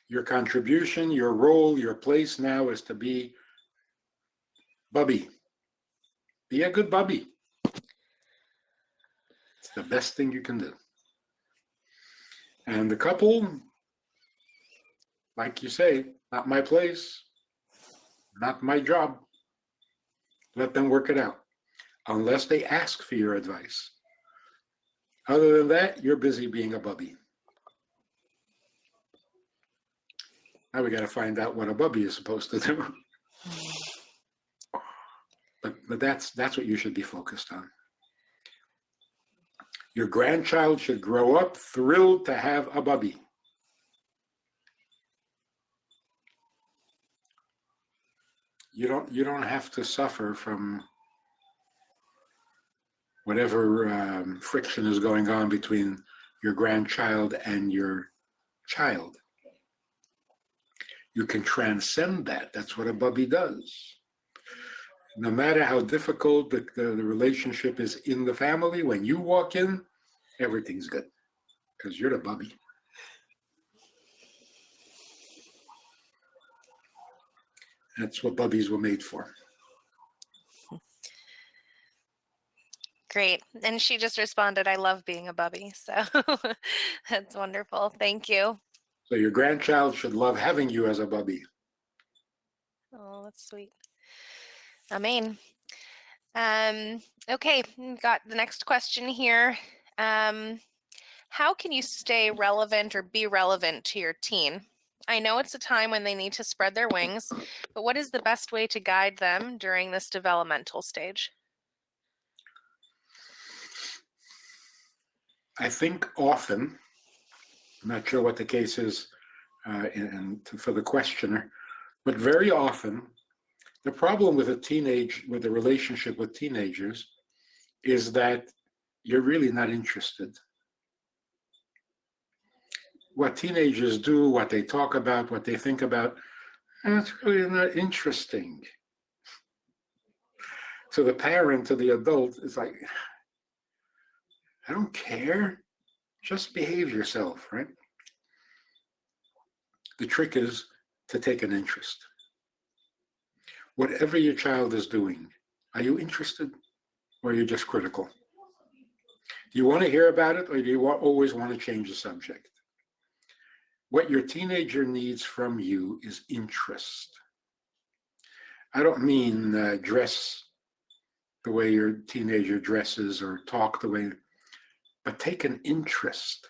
Your contribution, your role, your place now is to be bubby. Be a good bubby. It's the best thing you can do. And the couple, like you say, not my place, not my job. Let them work it out, unless they ask for your advice. Other than that, you're busy being a bubby. Now we got to find out what a bubby is supposed to do. But that's what you should be focused on. Your grandchild should grow up thrilled to have a bubby. You don't have to suffer from whatever friction is going on between your grandchild and your child. You can transcend that. That's what a bubby does. No matter how difficult the relationship is in the family, when you walk in, everything's good because you're the bubby. That's what bubbies were made for. Great. And she just responded, I love being a bubby. So that's wonderful. Thank you. So your grandchild should love having you as a bubby. Oh, that's sweet. Amen. Okay, got the next question here. How can you stay relevant or be relevant to your teen? I know it's a time when they need to spread their wings, but what is the best way to guide them during this developmental stage? I think often, I'm not sure what the case is for the questioner, but very often, the problem with the relationship with teenagers is that you're really not interested. What teenagers do, what they talk about, what they think about, that's really not interesting. To the parent, to the adult, it's like, I don't care. Just behave yourself, right? The trick is to take an interest. Whatever your child is doing, are you interested or are you just critical? Do you want to hear about it or do you always want to change the subject? What your teenager needs from you is interest. I don't mean dress the way your teenager dresses or talk the way, but take an interest.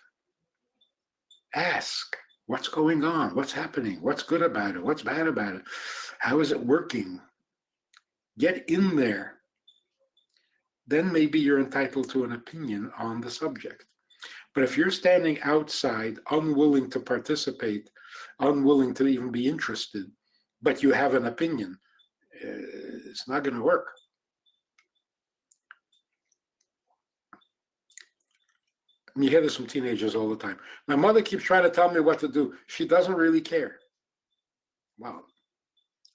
Ask, what's going on? What's happening? What's good about it? What's bad about it? How is it working? Get in there. Then maybe you're entitled to an opinion on the subject. But if you're standing outside, unwilling to participate, unwilling to even be interested, but you have an opinion, it's not going to work. And you hear this from teenagers all the time. My mother keeps trying to tell me what to do. She doesn't really care. Well,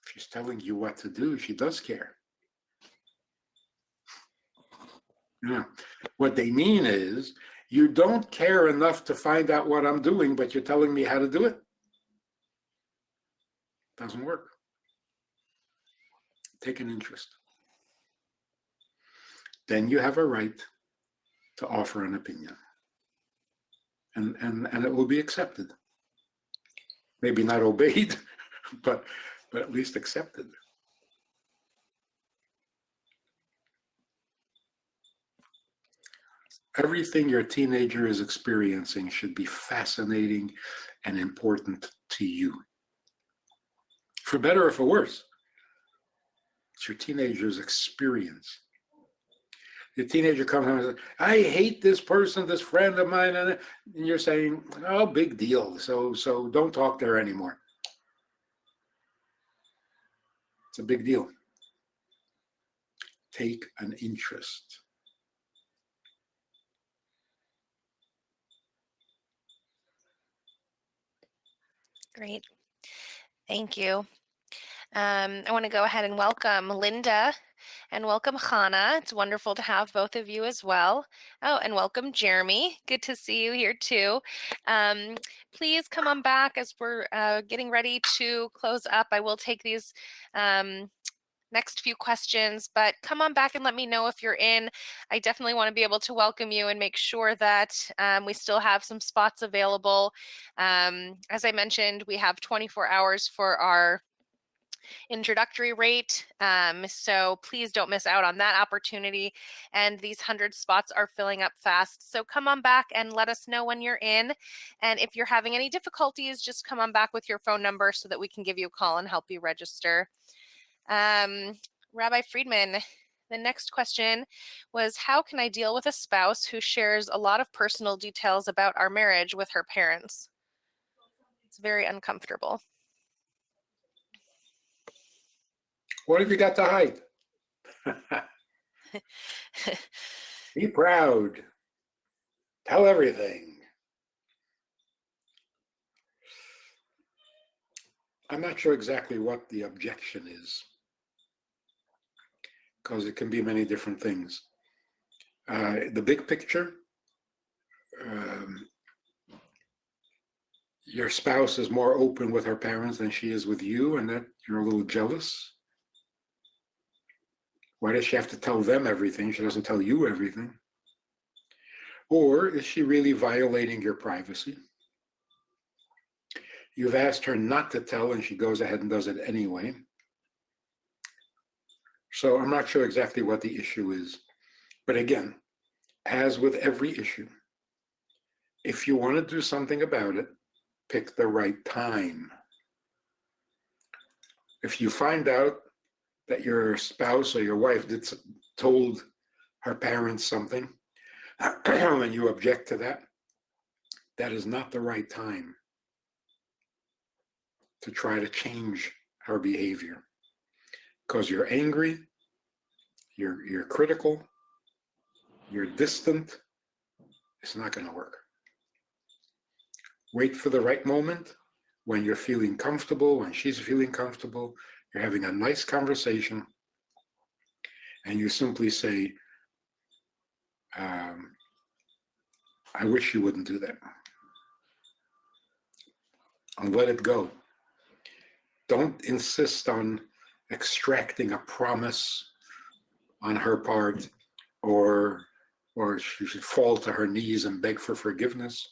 if she's telling you what to do, she does care. Yeah. What they mean is, you don't care enough to find out what I'm doing, but you're telling me how to do it. Doesn't work. Take an interest. Then you have a right to offer an opinion. And it will be accepted. Maybe not obeyed, but at least accepted. Everything your teenager is experiencing should be fascinating and important to you. For better or for worse, it's your teenager's experience. The teenager comes home and says, I hate this person, this friend of mine, and you're saying, oh, big deal, so don't talk there anymore. It's a big deal. Take an interest. Great. Thank you. I want to go ahead and welcome Linda and welcome Hannah. It's wonderful to have both of you as well. Oh, and welcome Jeremy. Good to see you here too. Please come on back as we're getting ready to close up. I will take these next few questions, but come on back and let me know if you're in. I definitely want to be able to welcome you and make sure that we still have some spots available. As I mentioned, we have 24 hours for our introductory rate. So please don't miss out on that opportunity. And these 100 spots are filling up fast. So come on back and let us know when you're in. And if you're having any difficulties, just come on back with your phone number so that we can give you a call and help you register. Rabbi Friedman, the next question was, how can I deal with a spouse who shares a lot of personal details about our marriage with her parents? It's very uncomfortable. What have you got to hide? Be proud. Tell everything. I'm not sure exactly what the objection is, because it can be many different things. The big picture, your spouse is more open with her parents than she is with you, and that you're a little jealous. Why does she have to tell them everything? She doesn't tell you everything. Or is she really violating your privacy? You've asked her not to tell, and she goes ahead and does it anyway. So I'm not sure exactly what the issue is. But again, as with every issue, if you want to do something about it, pick the right time. If you find out that your spouse or your wife told her parents something, and you object to that, that is not the right time to try to change her behavior. Because you're angry, you're critical, you're distant. It's not going to work. Wait for the right moment when you're feeling comfortable, when she's feeling comfortable, you're having a nice conversation, and you simply say, I wish you wouldn't do that. And let it go. Don't insist on extracting a promise on her part, or she should fall to her knees and beg for forgiveness.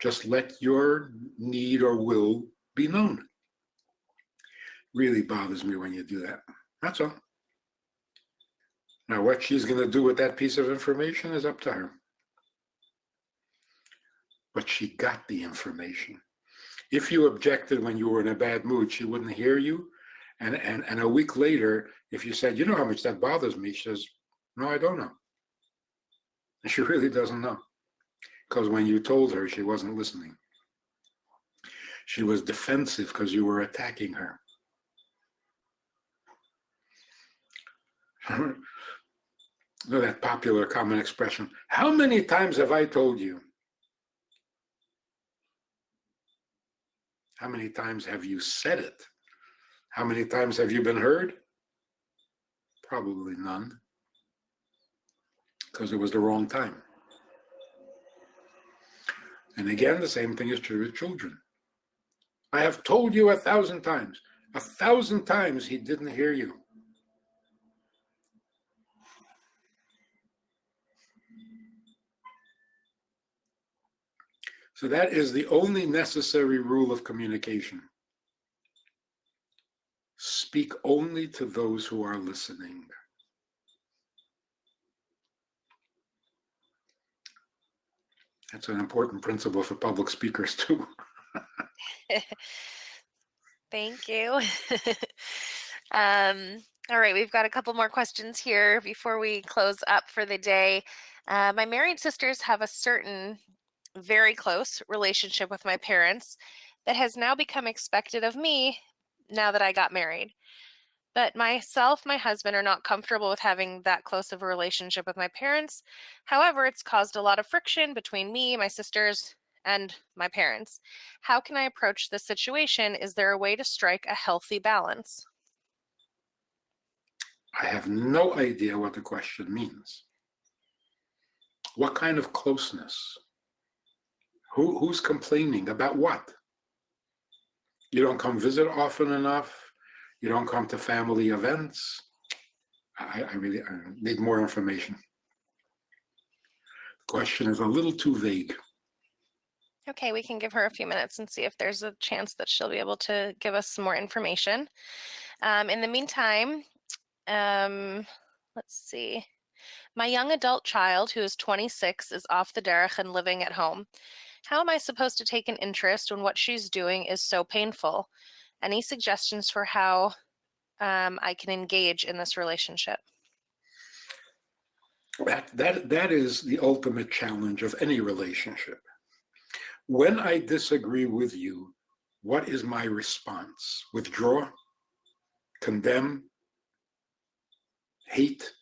Just let your need or will be known. Really bothers me when you do that. That's all. Now, what she's going to do with that piece of information is up to her. But she got the information. If you objected when you were in a bad mood, she wouldn't hear you. And a week later, if you said, you know how much that bothers me, she says, no, I don't know. And she really doesn't know. Because when you told her, she wasn't listening. She was defensive because you were attacking her. You know that popular common expression, how many times have I told you? How many times have you said it? How many times have you been heard? Probably none, because it was the wrong time. And again, the same thing is true with children. I have told you 1,000 times. 1,000 times he didn't hear you. So that is the only necessary rule of communication. Speak only to those who are listening. That's an important principle for public speakers too. Thank you. All right, we've got a couple more questions here before we close up for the day. My married sisters have a certain very close relationship with my parents that has now become expected of me now that I got married. But myself, my husband are not comfortable with having that close of a relationship with my parents. However, it's caused a lot of friction between me, my sisters, and my parents. How can I approach this situation? Is there a way to strike a healthy balance? I have no idea what the question means. What kind of closeness? Who's complaining about what? You don't come visit often enough. You don't come to family events. I need more information. The question is a little too vague. Okay, we can give her a few minutes and see if there's a chance that she'll be able to give us some more information. In the meantime, let's see. My young adult child, who is 26, is off the derech and living at home. How am I supposed to take an interest when what she's doing is so painful? Any suggestions for how I can engage in this relationship? That is the ultimate challenge of any relationship. When I disagree with you, what is my response? Withdraw? Condemn? Hate?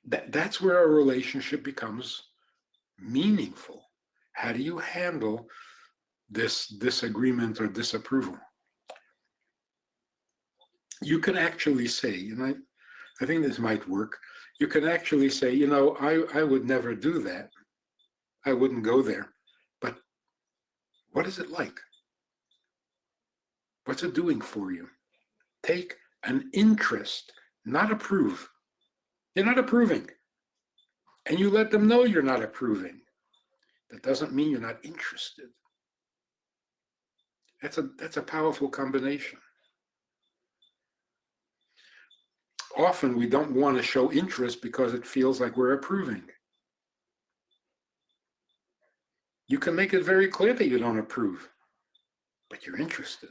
That's where a relationship becomes meaningful. How do you handle this disagreement or disapproval? You can actually say, and I think this might work, you can actually say, I would never do that. I wouldn't go there. But what is it like? What's it doing for you? Take an interest, not approve. You're not approving. And you let them know you're not approving. That doesn't mean you're not interested. That's a powerful combination. Often we don't want to show interest because it feels like we're approving. You can make it very clear that you don't approve, but you're interested.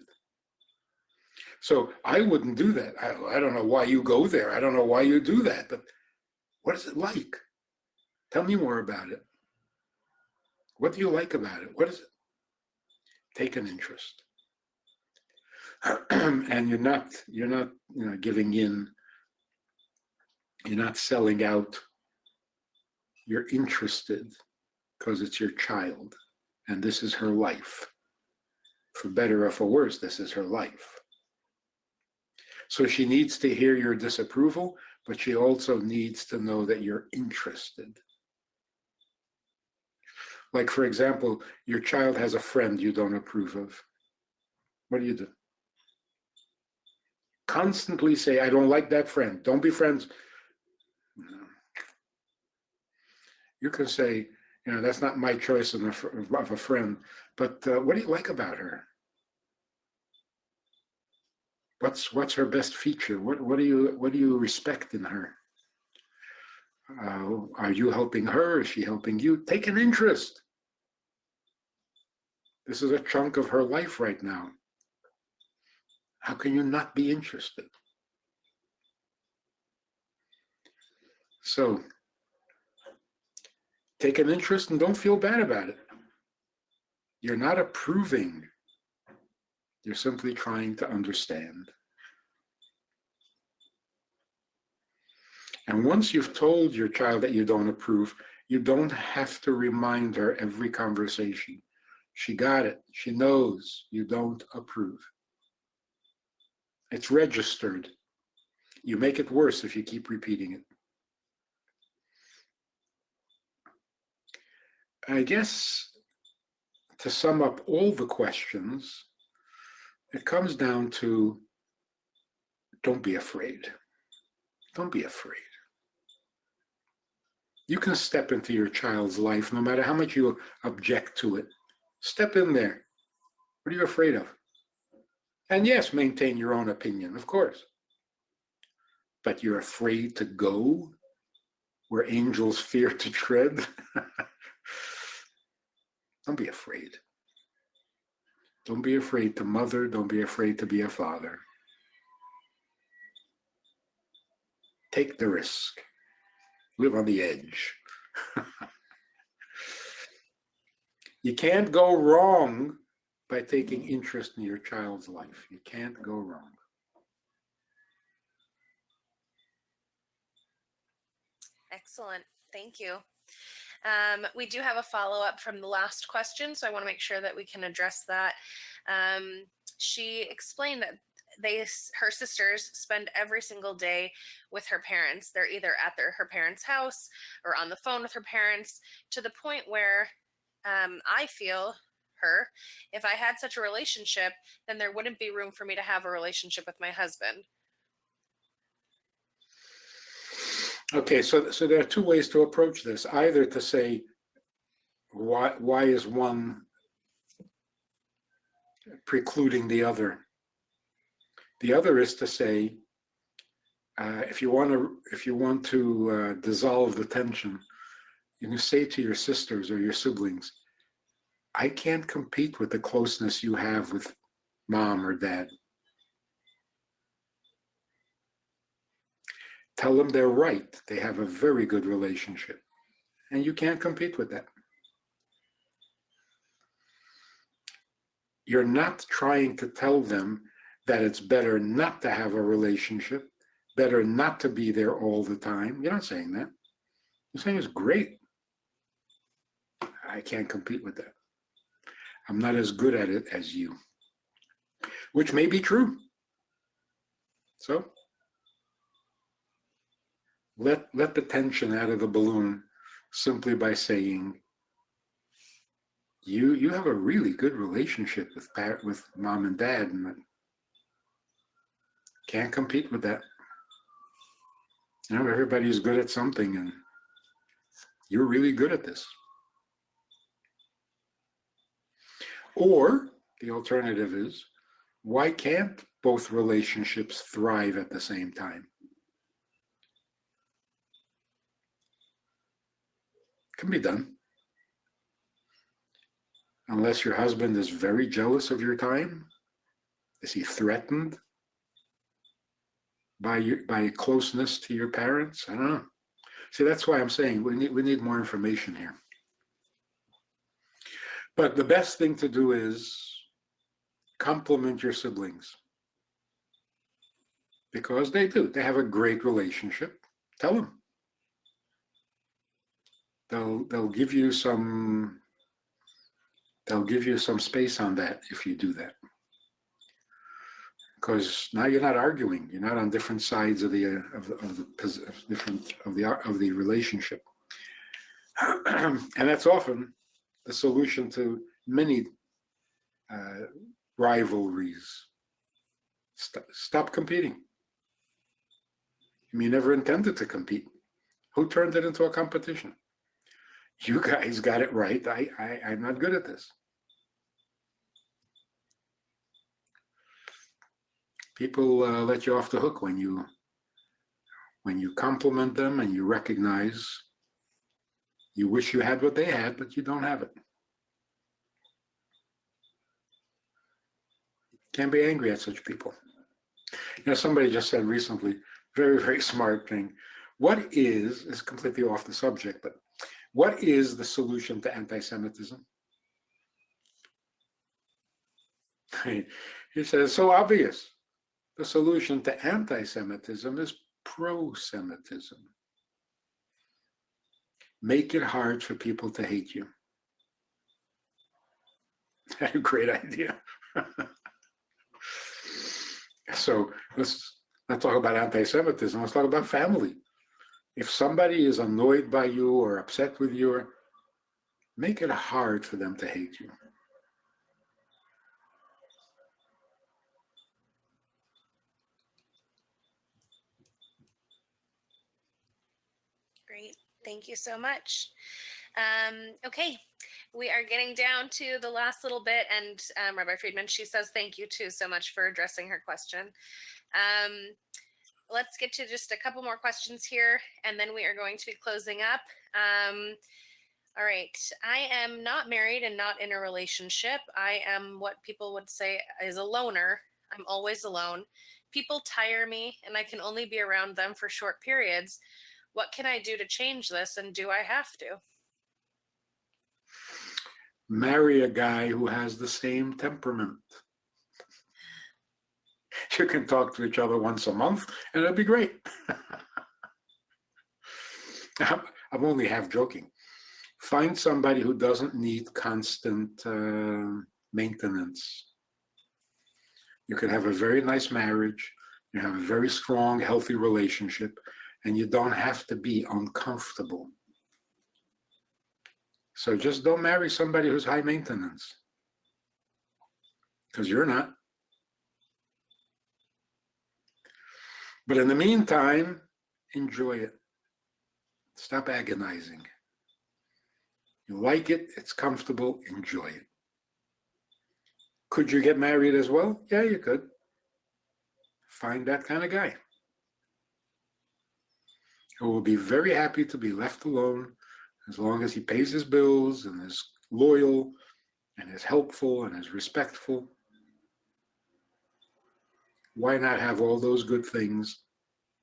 So I wouldn't do that. I don't know why you go there. I don't know why you do that, but what is it like? Tell me more about it. What do you like about it? What is it? Take an interest. And you're not giving in. You're not selling out. You're interested because it's your child and this is her life. For better or for worse, this is her life. So she needs to hear your disapproval, but she also needs to know that you're interested. Like, for example, your child has a friend you don't approve of. What do? Constantly say, I don't like that friend. Don't be friends. You can say, that's not my choice of a friend, but what do you like about her? What's her best feature? What do you respect in her? Are you helping her? Is she helping you? Take an interest. This is a chunk of her life right now. How can you not be interested? So take an interest and don't feel bad about it. You're not approving. You're simply trying to understand. And once you've told your child that you don't approve, you don't have to remind her every conversation. She got it. She knows you don't approve. It's registered. You make it worse if you keep repeating it. I guess to sum up all the questions, it comes down to don't be afraid. Don't be afraid. You can step into your child's life no matter how much you object to it. Step in there. What are you afraid of? And yes, maintain your own opinion, of course. But you're afraid to go where angels fear to tread? Don't be afraid. Don't be afraid to mother. Don't be afraid to be a father. Take the risk. Live on the edge. You can't go wrong by taking interest in your child's life. You can't go wrong. Excellent. Thank you. We do have a follow-up from the last question, so I want to make sure that we can address that. She explained that her sisters spend every single day with her parents. They're either at her parents' house or on the phone with her parents, to the point where I feel if I had such a relationship, then there wouldn't be room for me to have a relationship with my husband. Okay, so there are two ways to approach this. Either to say, why is one precluding the other? The other is to say, if you want to dissolve the tension, you can say to your sisters or your siblings, I can't compete with the closeness you have with mom or dad. Tell them they're right. They have a very good relationship, and you can't compete with that. You're not trying to tell them that it's better not to have a relationship, better not to be there all the time. You're not saying that. You're saying it's great. I can't compete with that. I'm not as good at it as you, which may be true. So let the tension out of the balloon simply by saying, you have a really good relationship with mom and dad, and can't compete with that. You know, everybody's good at something, and you're really good at this. Or the alternative is, why can't both relationships thrive at the same time? Can be done. Unless your husband is very jealous of your time. Is he threatened by closeness to your parents? I don't know. See, that's why I'm saying we need more information here. But the best thing to do is compliment your siblings, because they do. They have a great relationship. Tell them. They'll give you some space on that if you do that. Because now you're not arguing. You're not on different sides of the relationship, and that's often the solution to many rivalries. Stop competing. I mean, you never intended to compete. Who turned it into a competition? You guys got it right. I'm not good at this. People let you off the hook when you compliment them and you recognize you wish you had what they had, but you don't have it. Can't be angry at such people. You know, somebody just said recently, very, very smart thing. What is completely off the subject, but what is the solution to anti-Semitism? He says, so obvious. The solution to anti-Semitism is pro-Semitism. Make it hard for people to hate you. A great idea. So let's not talk about anti-Semitism. Let's talk about family. If somebody is annoyed by you or upset with you, make it hard for them to hate you. Great. Thank you so much. Okay, we are getting down to the last little bit, and Rabbi Friedman, she says thank you too so much for addressing her question. Let's get to just a couple more questions here, and then we are going to be closing up. All right, I am not married and not in a relationship. I am what people would say is a loner. I'm always alone. People tire me, and I can only be around them for short periods. What can I do to change this, and do I have to? Marry a guy who has the same temperament. You can talk to each other once a month, and it'll be great. I'm only half joking. Find somebody who doesn't need constant maintenance. You can have a very nice marriage, you have a very strong, healthy relationship, and you don't have to be uncomfortable. So just don't marry somebody who's high maintenance, because you're not. But in the meantime, enjoy it. Stop agonizing. You like it, it's comfortable, enjoy it. Could you get married as well? Yeah, you could. Find that kind of guy who will be very happy to be left alone as long as he pays his bills and is loyal and is helpful and is respectful. Why not have all those good things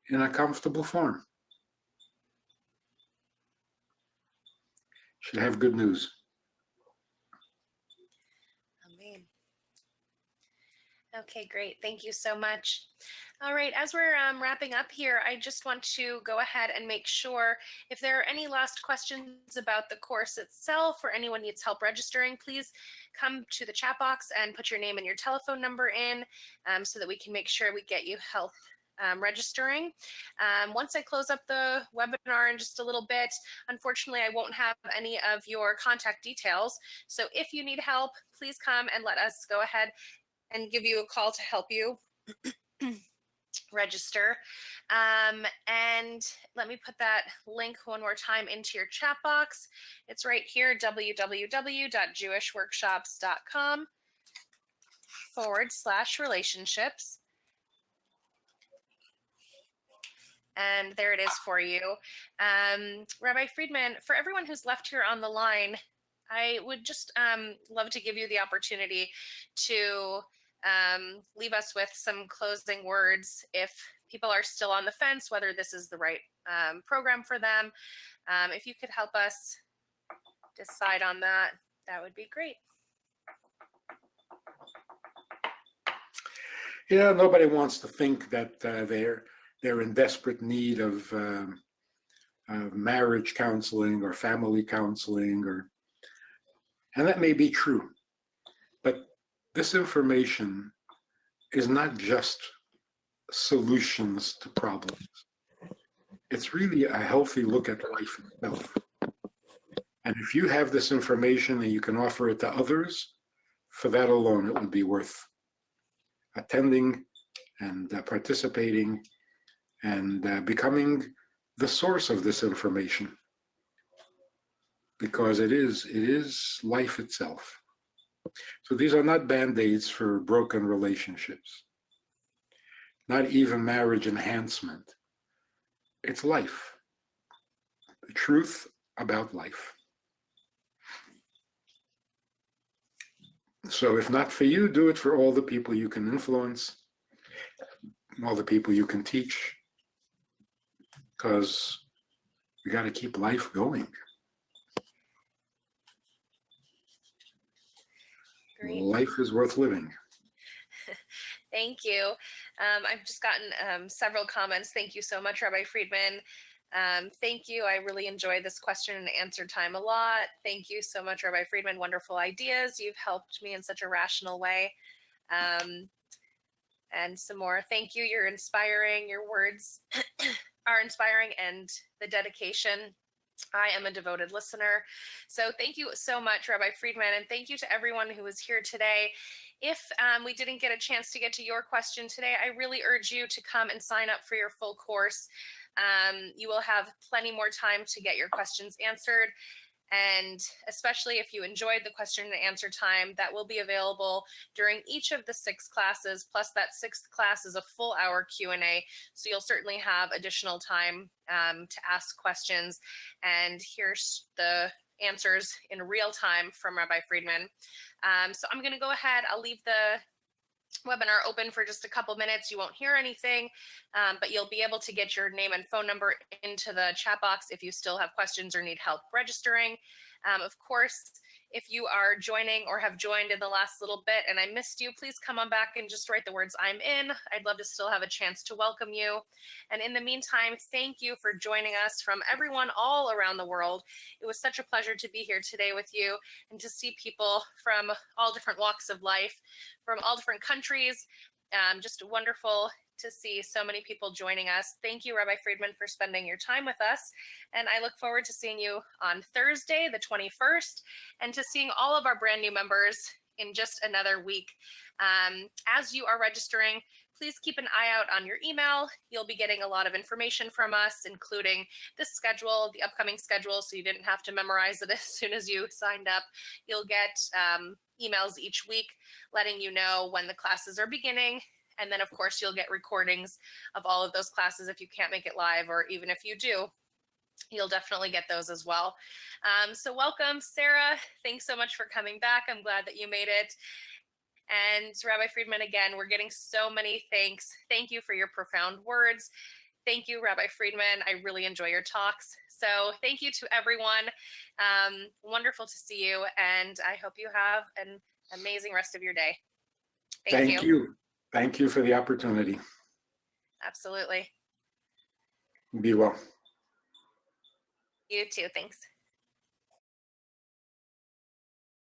in a comfortable form? Should have good news. Amen. Okay, great. Thank you so much. All right, as we're wrapping up here, I just want to go ahead and make sure if there are any last questions about the course itself or anyone needs help registering, please come to the chat box and put your name and your telephone number in so that we can make sure we get you help registering. Once I close up the webinar in just a little bit, unfortunately, I won't have any of your contact details. So if you need help, please come and let us go ahead and give you a call to help you register. And let me put that link one more time into your chat box. It's right here, www.jewishworkshops.com/relationships. And there it is for you. Rabbi Friedman, for everyone who's left here on the line, I would just love to give you the opportunity to leave us with some closing words if people are still on the fence, whether this is the right program for them. If you could help us decide on that, that would be great. Yeah, nobody wants to think that they're in desperate need of marriage counseling or family counseling, and that may be true. But this information is not just solutions to problems. It's really a healthy look at life itself. And if you have this information and you can offer it to others, for that alone, it would be worth attending and participating and becoming the source of this information, because it is life itself. So these are not band-aids for broken relationships, not even marriage enhancement. It's life, the truth about life. So if not for you, do it for all the people you can influence, all the people you can teach, because we got to keep life going. Great. Life is worth living. Thank you. I've just gotten several comments. Thank you so much, Rabbi Friedman. Thank you. I really enjoyed this question and answer time a lot. Thank you so much, Rabbi Friedman. Wonderful ideas. You've helped me in such a rational way. And some more. Thank you. You're inspiring. Your words are inspiring, and the dedication. I am a devoted listener. So thank you so much, Rabbi Friedman, and thank you to everyone who was here today. If we didn't get a chance to get to your question today, I really urge you to come and sign up for your full course. You will have plenty more time to get your questions answered. And especially if you enjoyed the question and answer time, that will be available during each of the 6 classes, plus that 6th class is a full hour Q&A. So you'll certainly have additional time to ask questions and here's the answers in real time from Rabbi Friedman. So I'm going to go ahead. I'll leave the webinar open for just a couple minutes. You won't hear anything, but you'll be able to get your name and phone number into the chat box if you still have questions or need help registering. Of course, If you are joining or have joined in the last little bit and I missed you, please come on back and just write the words "I'm in." I'd love to still have a chance to welcome you. And in the meantime, thank you for joining us from everyone all around the world. It was such a pleasure to be here today with you and to see people from all different walks of life, from all different countries. Just wonderful to see so many people joining us. Thank you, Rabbi Friedman, for spending your time with us. And I look forward to seeing you on Thursday, the 21st, and to seeing all of our brand new members in just another week. As you are registering, please keep an eye out on your email. You'll be getting a lot of information from us, including the schedule, the upcoming schedule, so you didn't have to memorize it as soon as you signed up. You'll get emails each week letting you know when the classes are beginning. And then, of course, you'll get recordings of all of those classes if you can't make it live, or even if you do, you'll definitely get those as well. So welcome, Sarah. Thanks so much for coming back. I'm glad that you made it. And Rabbi Friedman, again, we're getting so many thanks. Thank you for your profound words. Thank you, Rabbi Friedman. I really enjoy your talks. So thank you to everyone. Wonderful to see you. And I hope you have an amazing rest of your day. Thank you. Thank you for the opportunity. Absolutely. Be well. You too. Thanks.